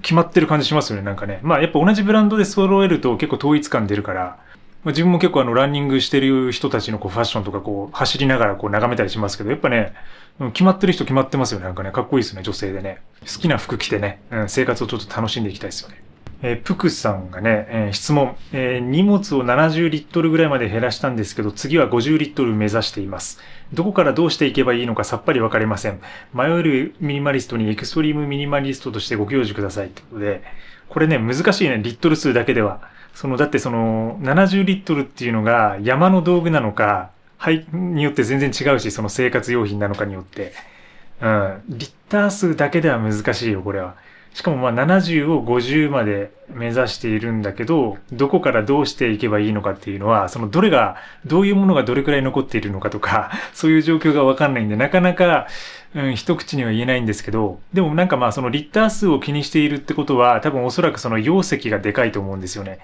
決まってる感じしますよね。なんかね。やっぱ同じブランドで揃えると結構統一感出るから、自分も結構ランニングしてる人たちのファッションとか走りながら眺めたりしますけど、やっぱね、決まってる人決まってますよね。なんかね、かっこいいですね、女性でね。好きな服着てね、生活をちょっと楽しんでいきたいですよね。プクさんがね、質問、荷物を70リットルぐらいまで減らしたんですけど、次は50リットル目指しています。どこからどうしていけばいいのかさっぱりわかりません。迷えるミニマリストにエクストリームミニマリストとしてご教授ください。ってことで、これね、難しいね、リットル数だけでは。だって70リットルっていうのが山の道具なのか、によって全然違うし、その生活用品なのかによって。リッター数だけでは難しいよ、これは。しかも70を50まで目指しているんだけど、どこからどうしていけばいいのかっていうのは、どういうものがどれくらい残っているのかとか、そういう状況がわかんないんで、なかなか、一口には言えないんですけど、でもなんかそのリッター数を気にしているってことは、多分おそらくその容積がでかいと思うんですよね。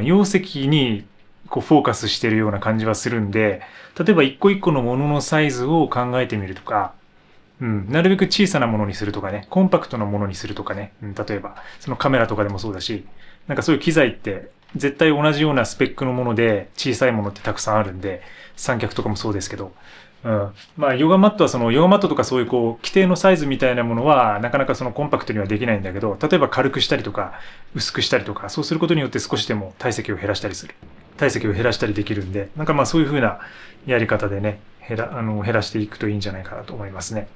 容積にこうフォーカスしてるような感じはするんで、例えば一個一個のもののサイズを考えてみるとか、なるべく小さなものにするとかね、コンパクトなものにするとかね、例えば、そのカメラとかでもそうだし、なんかそういう機材って絶対同じようなスペックのもので小さいものってたくさんあるんで、三脚とかもそうですけど、まあヨガマットはヨガマットとかそういうこう規定のサイズみたいなものはなかなかコンパクトにはできないんだけど、例えば軽くしたりとか薄くしたりとか、そうすることによって少しでも体積を減らしたりできるんで、なんかまあそういう風なやり方でね、減らしていくといいんじゃないかなと思いますね。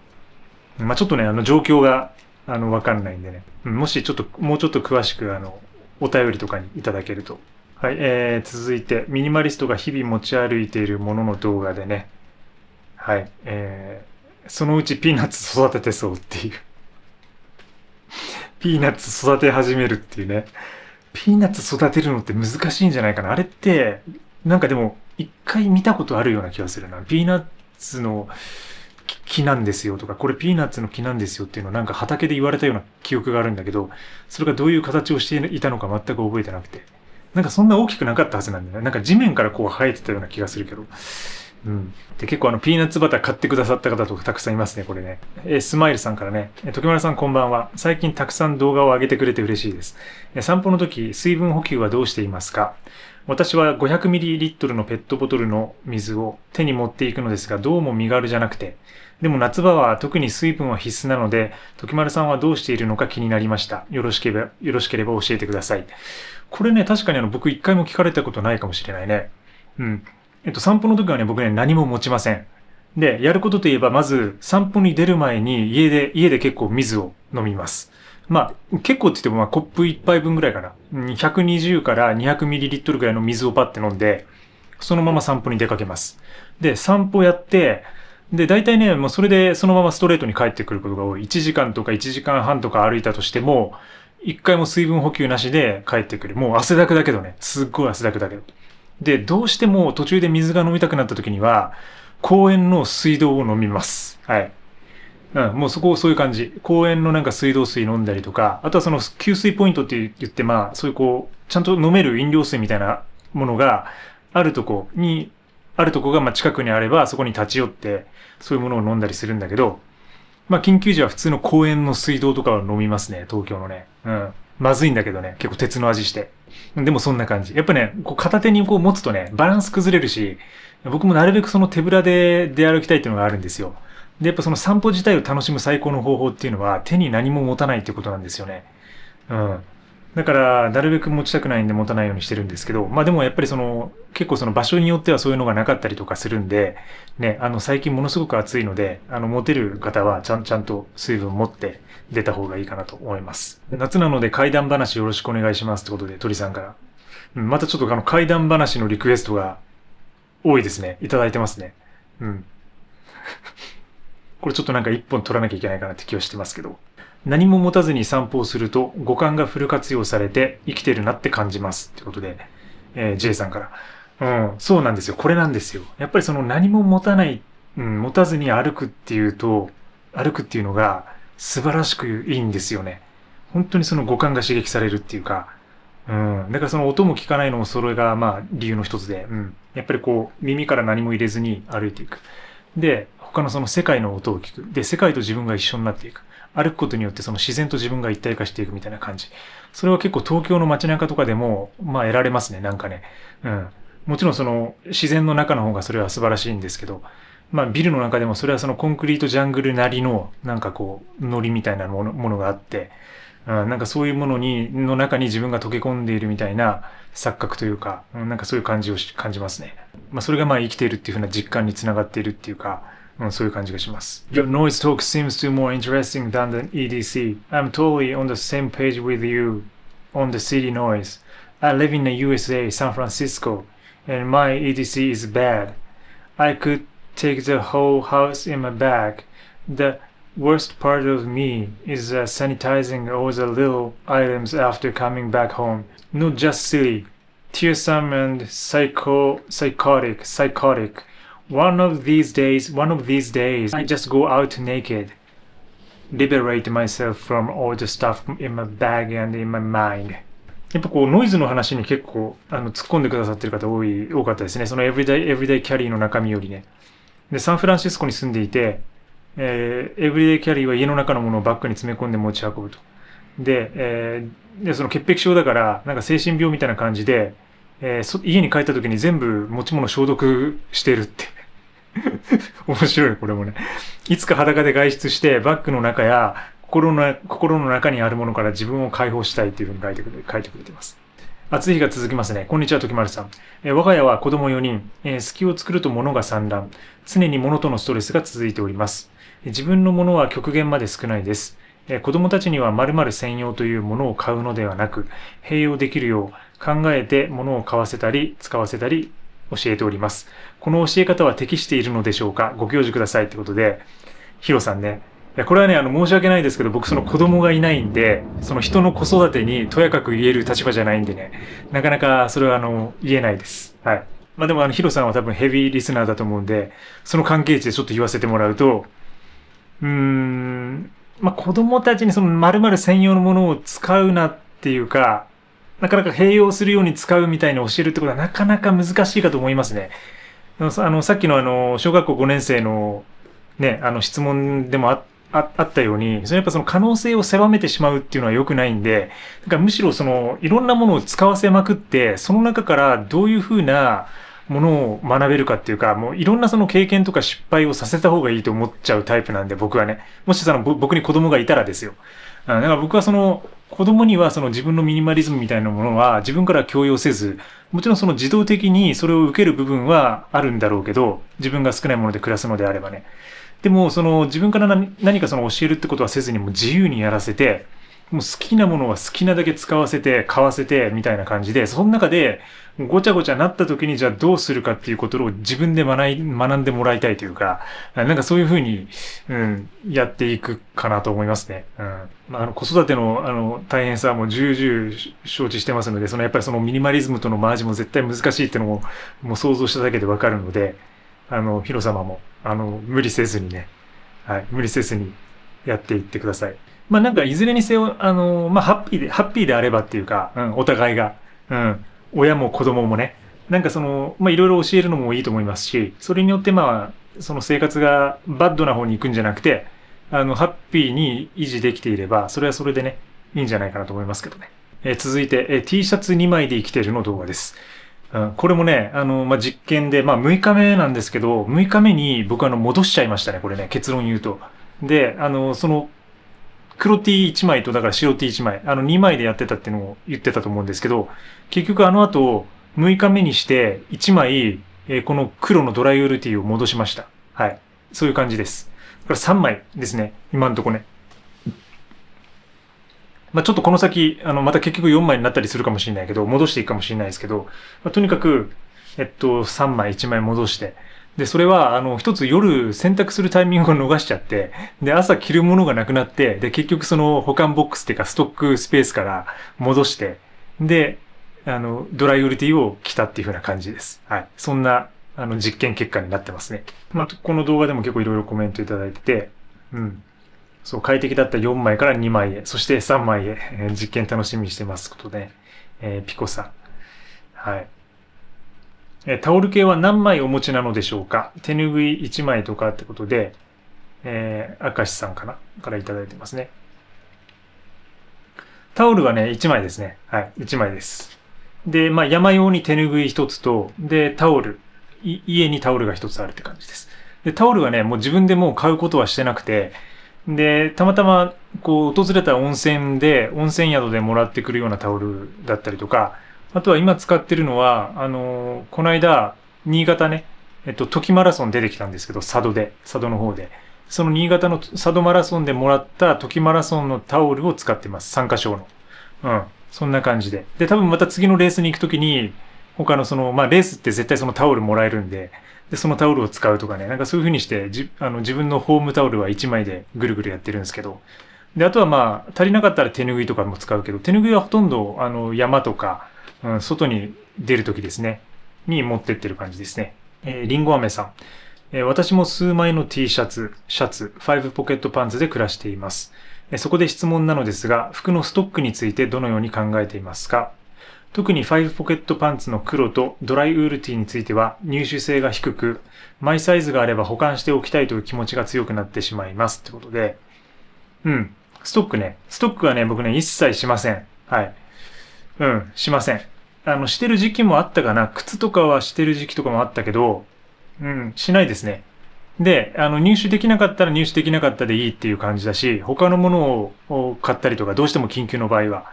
まあちょっとね、状況がわかんないんでね、もしもうちょっと詳しくお便りとかにいただけると。はい、続いて、ミニマリストが日々持ち歩いているものの動画でね、はい、そのうちピーナッツ育ててそうっていう。ピーナッツ育て始めるっていうね。ピーナッツ育てるのって難しいんじゃないかな。あれって、なんかでも、一回見たことあるような気がするな。ピーナッツの木なんですよとか、これピーナッツの木なんですよっていうのをなんか畑で言われたような記憶があるんだけど、それがどういう形をしていたのか全く覚えてなくて。なんかそんな大きくなかったはずなんだよね。なんか地面からこう生えてたような気がするけど。で、結構ピーナッツバター買ってくださった方とかたくさんいますね、これね。スマイルさんからね、時村さんこんばんは。最近たくさん動画を上げてくれて嬉しいです。散歩の時、水分補給はどうしていますか？私は 500ml のペットボトルの水を手に持っていくのですが、どうも身軽じゃなくて。でも夏場は特に水分は必須なので、時丸さんはどうしているのか気になりました。よろしければ教えてください。これね、確かに僕一回も聞かれたことないかもしれないね。散歩の時はね、僕ね、何も持ちません。で、やることといえば、まず、散歩に出る前に、家で結構水を飲みます。まあ、結構って言っても、コップ一杯分ぐらいかな。120から 200ml ぐらいの水をパッて飲んで、そのまま散歩に出かけます。で、散歩やって、で、大体ね、もうそれでそのままストレートに帰ってくることが多い。1時間とか1時間半とか歩いたとしても、一回も水分補給なしで帰ってくる。もう汗だくだけどね。すっごい汗だくだけど。で、どうしても途中で水が飲みたくなった時には、公園の水道を飲みます。はい。もうそういう感じ。公園のなんか水道水飲んだりとか、あとは給水ポイントって言って、まあ、そういうちゃんと飲める飲料水みたいなものがあるとこがまあ近くにあれば、そこに立ち寄って、そういうものを飲んだりするんだけど、まあ、緊急時は普通の公園の水道とかを飲みますね、東京のね。まずいんだけどね、結構鉄の味して。でもそんな感じ。やっぱね、片手に持つとね、バランス崩れるし、僕もなるべく手ぶらで出歩きたいっていうのがあるんですよ。で、やっぱ散歩自体を楽しむ最高の方法っていうのは、手に何も持たないってことなんですよね。だから、なるべく持ちたくないんで持たないようにしてるんですけど、まあでもやっぱり結構場所によってはそういうのがなかったりとかするんで、ね、最近ものすごく暑いので、持てる方はちゃんと水分持って出た方がいいかなと思います。夏なので怪談話よろしくお願いしますってことで、鳥さんから。またちょっと怪談話のリクエストが多いですね。いただいてますね。これちょっとなんか一本取らなきゃいけないかなって気はしてますけど。何も持たずに散歩をすると五感がフル活用されて生きてるなって感じますってことで、J さんから。そうなんですよ。これなんですよ。やっぱり何も持たない、持たずに歩くっていうのが素晴らしくいいんですよね。本当に五感が刺激されるっていうか、だから音も聞かないのもそれがまあ理由の一つで、やっぱり耳から何も入れずに歩いていく。で、他の世界の音を聞く。で、世界と自分が一緒になっていく。歩くことによって自然と自分が一体化していくみたいな感じ。それは結構東京の街中とかでも、まあ得られますね、なんかね。もちろん自然の中の方がそれは素晴らしいんですけど、まあビルの中でもそれはコンクリートジャングルなりの、なんかノリみたいなものがあって、なんかそういうものの中に自分が溶け込んでいるみたいな錯覚というか、なんかそういう感じ感じますね。まあそれがまあ生きているっていう風な実感につながっているっていうか、そういう感じがします。Your noise talk seems to be more interesting than the EDC. I'm totally on the same page with you on the city noise. I live in the USA, San Francisco, and my EDC is bad. I could take the whole house in my bag. The worst part of me is sanitizing all the little items after coming back home. Not just silly, tearsome and psychotic. One of these days, I just go out naked. Liberate myself from all the stuff in my bag and in my mind. やっぱこうノイズの話に結構突っ込んでくださってる方多かったですね。そのエブリデイキャリーの中身よりね。で、サンフランシスコに住んでいて、エブリデイキャリーは家の中のものをバッグに詰め込んで持ち運ぶと。で、その潔癖症だから、なんか精神病みたいな感じで、家に帰った時に全部持ち物消毒してるって。面白い、これもね。いつか裸で外出して、バッグの中や心の中にあるものから自分を解放したいっていうふうに書いてくれています。暑い日が続きますね。こんにちは、時丸さん。我が家は子供4人、隙を作ると物が散乱。常に物とのストレスが続いております。自分のものは極限まで少ないです。子供たちには〇〇専用というものを買うのではなく、併用できるよう考えて物を買わせたり、使わせたり教えております。この教え方は適しているのでしょうか？ご教授くださいってことで、ヒロさんね。これはね、申し訳ないですけど、僕その子供がいないんで、その人の子育てにとやかく言える立場じゃないんでね、なかなかそれは言えないです。はい。まあでもヒロさんは多分ヘビーリスナーだと思うんで、その関係値でちょっと言わせてもらうと、まあ子供たちにその〇〇専用のものを使うなっていうか、なかなか併用するように使うみたいに教えるってことはなかなか難しいかと思いますね。さっきの小学校5年生のね、質問でもあったように、やっぱその可能性を狭めてしまうっていうのは良くないんで、だからむしろいろんなものを使わせまくって、その中からどういうふうなものを学べるかっていうか、もういろんなその経験とか失敗をさせた方がいいと思っちゃうタイプなんで、僕はね。もし僕に子供がいたらですよ。だから僕は子供には自分のミニマリズムみたいなものは自分から強要せず、もちろん自動的にそれを受ける部分はあるんだろうけど、自分が少ないもので暮らすのであればね。でも、自分から何か教えるってことはせずにもう自由にやらせて、もう好きなものは好きなだけ使わせて、買わせて、みたいな感じで、その中で、ごちゃごちゃなった時にじゃあどうするかっていうことを自分で学んでもらいたいというか、なんかそういうふうに、やっていくかなと思いますね。まあ、子育ての、大変さはもう重々承知してますので、やっぱりミニマリズムとのマージも絶対難しいっていうのもう想像しただけでわかるので、ヒロ様も、無理せずにね、はい、無理せずにやっていってください。まあなんかいずれにせよ、まあハッピーであればっていうか、お互いが、親も子供もね、なんかまあいろいろ教えるのもいいと思いますし、それによってまあ、その生活がバッドな方に行くんじゃなくて、ハッピーに維持できていれば、それはそれでね、いいんじゃないかなと思いますけどね。続いて、T シャツ2枚で生きているの動画です。これもね、まあ、実験で、まあ、6日目なんですけど、6日目に僕戻しちゃいましたね、これね、結論言うと。で、黒 T1 枚と、だから白 T1 枚、2枚でやってたっていうのを言ってたと思うんですけど、結局後、6日目にして1枚、この黒のドライウール T を戻しました。はい。そういう感じです。これ3枚ですね、今んとこね。まあ、ちょっとこの先、また結局4枚になったりするかもしれないけど、戻していくかもしれないですけど、まあ、とにかく、3枚、1枚戻して、で、それは、一つ夜洗濯するタイミングを逃しちゃって、で、朝着るものがなくなって、で、結局保管ボックスっていうかストックスペースから戻して、で、ドライウールティーを着たっていう風な感じです。はい。そんな、実験結果になってますね。まあ、この動画でも結構いろいろコメントいただいてて、そう、快適だった4枚から2枚へ、そして3枚へ、実験楽しみにしてますことで、ピコさん。はい。タオル系は何枚お持ちなのでしょうか？手ぬぐい1枚とかってことで、明石さんからいただいてますね。タオルはね、1枚ですね。はい、1枚です。で、まあ、山用に手ぬぐい1つと、で、タオル、家にタオルが1つあるって感じです。で、タオルはね、もう自分でもう買うことはしてなくて、で、たまたま、訪れた温泉宿でもらってくるようなタオルだったりとか、あとは今使ってるのは、この間、新潟ね、トキマラソン出てきたんですけど、佐渡の方で。その新潟の佐渡マラソンでもらったトキマラソンのタオルを使ってます。参加賞の。そんな感じで。で、多分また次のレースに行くときに、他のまあ、レースって絶対そのタオルもらえるんで、で、そのタオルを使うとかね、なんかそういう風にして、自分のホームタオルは1枚でぐるぐるやってるんですけど、で、あとはまあ、足りなかったら手ぬぐいとかも使うけど、手ぬぐいはほとんど、山とか、外に出るときですね、に持ってってる感じですね。りんご飴さん。私も数枚の T シャツ、5ポケットパンツで暮らしています。そこで質問なのですが、服のストックについてどのように考えていますか？特に5ポケットパンツの黒とドライウールティーについては入手性が低く、マイサイズがあれば保管しておきたいという気持ちが強くなってしまいます。ってことで、ストックね。ストックはね、僕ね、一切しません。はい。しません。してる時期もあったかな。靴とかはしてる時期とかもあったけど、しないですね。で、入手できなかったら入手できなかったでいいっていう感じだし、他のものを買ったりとか、どうしても緊急の場合は。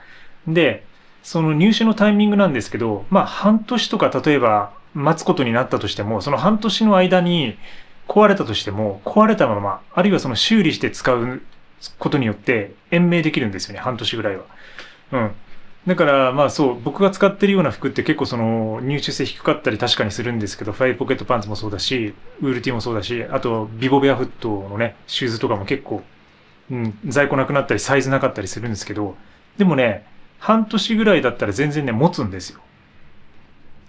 で、その入手のタイミングなんですけど、半年とか例えば待つことになったとしても、その半年の間に壊れたとしても、壊れたまま、あるいはその修理して使うことによって延命できるんですよね、半年ぐらいは。だからそう、僕が使ってるような服って結構その入手性低かったり確かにするんですけど、ファイブポケットパンツもそうだし、ウールティーもそうだし、あとビボベアフットのね、シューズとかも結構、在庫なくなったりサイズなかったりするんですけど、でもね、半年ぐらいだったら全然ね、持つんですよ。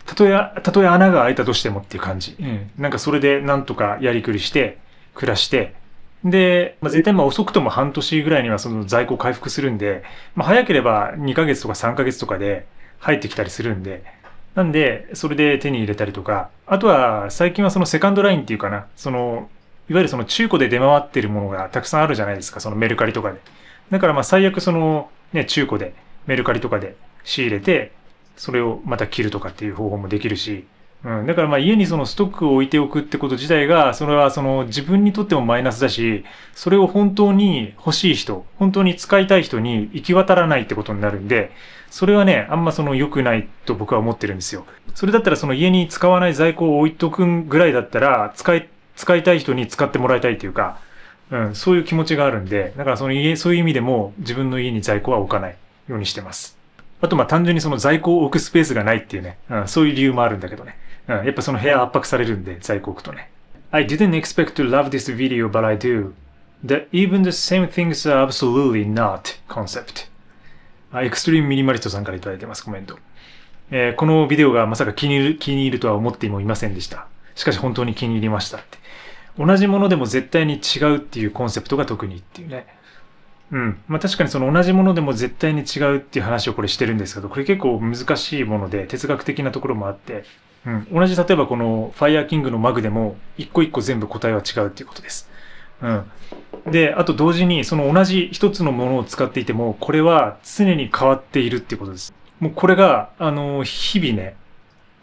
たとえ穴が開いたとしてもっていう感じ。なんかそれでなんとかやりくりして、暮らして、で、絶対遅くとも半年ぐらいにはその在庫回復するんで、早ければ2ヶ月とか3ヶ月とかで入ってきたりするんで、なんで、それで手に入れたりとか、あとは最近はそのセカンドラインっていうかな、いわゆるその中古で出回ってるものがたくさんあるじゃないですか、そのメルカリとかで。だから最悪そのね、中古でメルカリとかで仕入れて、それをまた着るとかっていう方法もできるし、だから家にそのストックを置いておくってこと自体が、それはその自分にとってもマイナスだし、それを本当に欲しい人、本当に使いたい人に行き渡らないってことになるんで、それはね、あんま良くないと僕は思ってるんですよ。それだったらその家に使わない在庫を置いとくぐらいだったら、使いたい人に使ってもらいたいっていうか、そういう気持ちがあるんで、だからそういう意味でも自分の家に在庫は置かないようにしてます。あと単純にその在庫を置くスペースがないっていうね、そういう理由もあるんだけどね。やっぱその部屋圧迫されるんで、在庫置くとね。I didn't expect to love this video, but I do. Even the same things are absolutely not concept. エクストリームミニマリストさんからいただいてます、コメント。このビデオがまさか気に入るとは思ってもいませんでした。しかし本当に気に入りましたって。同じものでも絶対に違うっていうコンセプトが特にっていうね。確かにその同じものでも絶対に違うっていう話をこれしてるんですけど、これ結構難しいもので哲学的なところもあって、同じ例えばこのファイヤーキングのマグでも一個一個全部答えは違うっていうことです。で、あと同時にその同じ一つのものを使っていても、これは常に変わっているっていうことです。もうこれが、日々ね、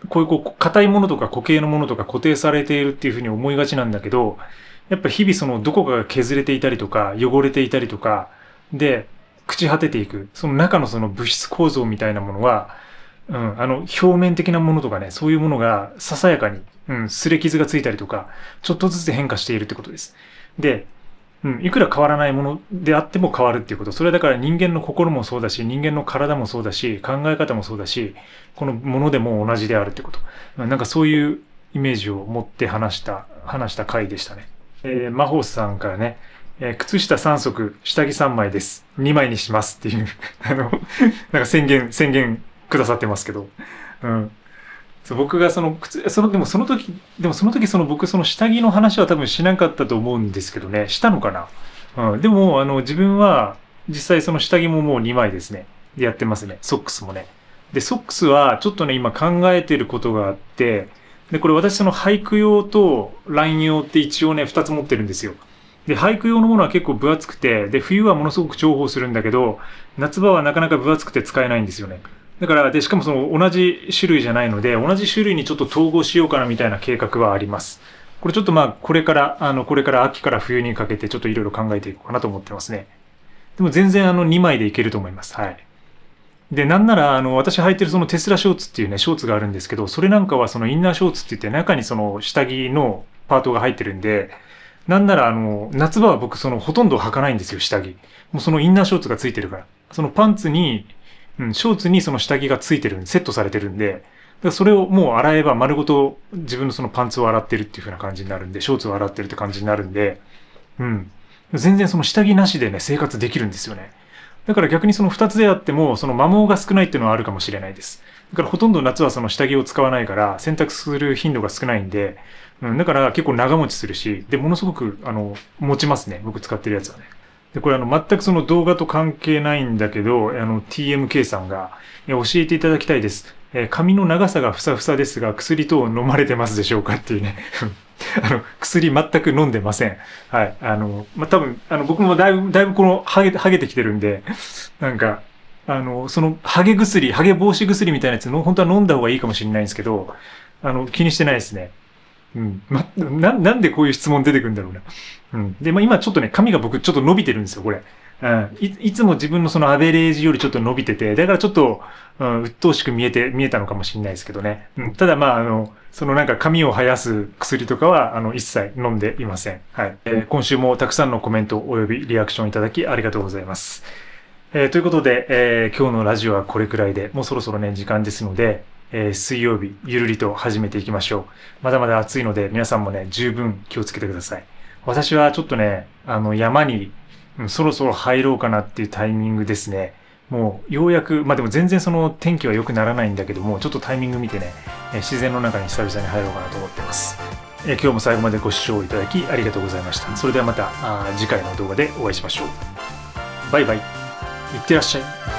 こういう硬いものとか固形のものとか固定されているっていうふうに思いがちなんだけど、やっぱ日々そのどこかが削れていたりとか、汚れていたりとか、で、朽ち果てていく、その中のその物質構造みたいなものは、表面的なものとかね、そういうものがささやかに、擦れ傷がついたりとか、ちょっとずつ変化しているってことです。で、いくら変わらないものであっても変わるっていうこと。それはだから人間の心もそうだし、人間の体もそうだし、考え方もそうだし、このものでも同じであるってこと。なんかそういうイメージを持って話した回でしたね。マホースさんからね、靴下3足、下着3枚です。2枚にしますっていうなんか宣言くださってますけど。僕がでもその時僕その下着の話は多分しなかったと思うんですけどね。したのかな。でも、自分は実際その下着ももう2枚ですね。でやってますね。ソックスもね。で、ソックスはちょっとね、今考えてることがあって、で、これ私その俳句用とライン用って一応ね、2つ持ってるんですよ。で、俳句用のものは結構分厚くて、で、冬はものすごく重宝するんだけど、夏場はなかなか分厚くて使えないんですよね。だから、で、しかもその同じ種類じゃないので、同じ種類にちょっと統合しようかなみたいな計画はあります。これちょっとこれから秋から冬にかけてちょっといろいろ考えていこうかなと思ってますね。でも全然2枚でいけると思います。はい。で、なんなら私履いてるそのテスラショーツっていうね、ショーツがあるんですけど、それなんかはそのインナーショーツって言って中にその下着のパートが入ってるんで、なんなら夏場は僕ほとんど履かないんですよ、下着。もうそのインナーショーツがついてるから。そのパンツに、ショーツにその下着がついてるセットされてるんで、だからそれをもう洗えば丸ごと自分のそのパンツを洗ってるっていう風な感じになるんで、ショーツを洗ってるって感じになるんで、全然その下着なしでね、生活できるんですよね。だから逆にその2つであっても、その摩耗が少ないっていうのはあるかもしれないです。だからほとんど夏はその下着を使わないから、洗濯する頻度が少ないんで、だから結構長持ちするし、で、ものすごく、持ちますね。僕使ってるやつはね。で、これ全くその動画と関係ないんだけど、TMK さんが、教えていただきたいです。髪の長さがふさふさですが、薬等飲まれてますでしょうかっていうね。薬全く飲んでません。はい。多分、僕もだいぶこの、ハゲてきてるんで、なんか、その、ハゲ防止薬みたいなやつの、本当は飲んだ方がいいかもしれないんですけど、気にしてないですね。うん。なんでこういう質問出てくるんだろうな。うん。で、今ちょっとね、髪が僕ちょっと伸びてるんですよ、これ。うん。いつも自分のそのアベレージよりちょっと伸びてて、だからちょっと、鬱陶しく見えたのかもしれないですけどね。うん。ただそのなんか髪を生やす薬とかは、一切飲んでいません。はい。今週もたくさんのコメントおよびリアクションいただきありがとうございます。ということで、今日のラジオはこれくらいで、もうそろそろね、時間ですので、水曜日、ゆるりと始めていきましょう。まだまだ暑いので、皆さんもね、十分気をつけてください。私はちょっとね、山に、そろそろ入ろうかなっていうタイミングですね。もう、ようやく、でも全然その天気は良くならないんだけども、ちょっとタイミング見てね、自然の中に久々に入ろうかなと思ってます。今日も最後までご視聴いただきありがとうございました。それではまた次回の動画でお会いしましょう。バイバイ。いってらっしゃい。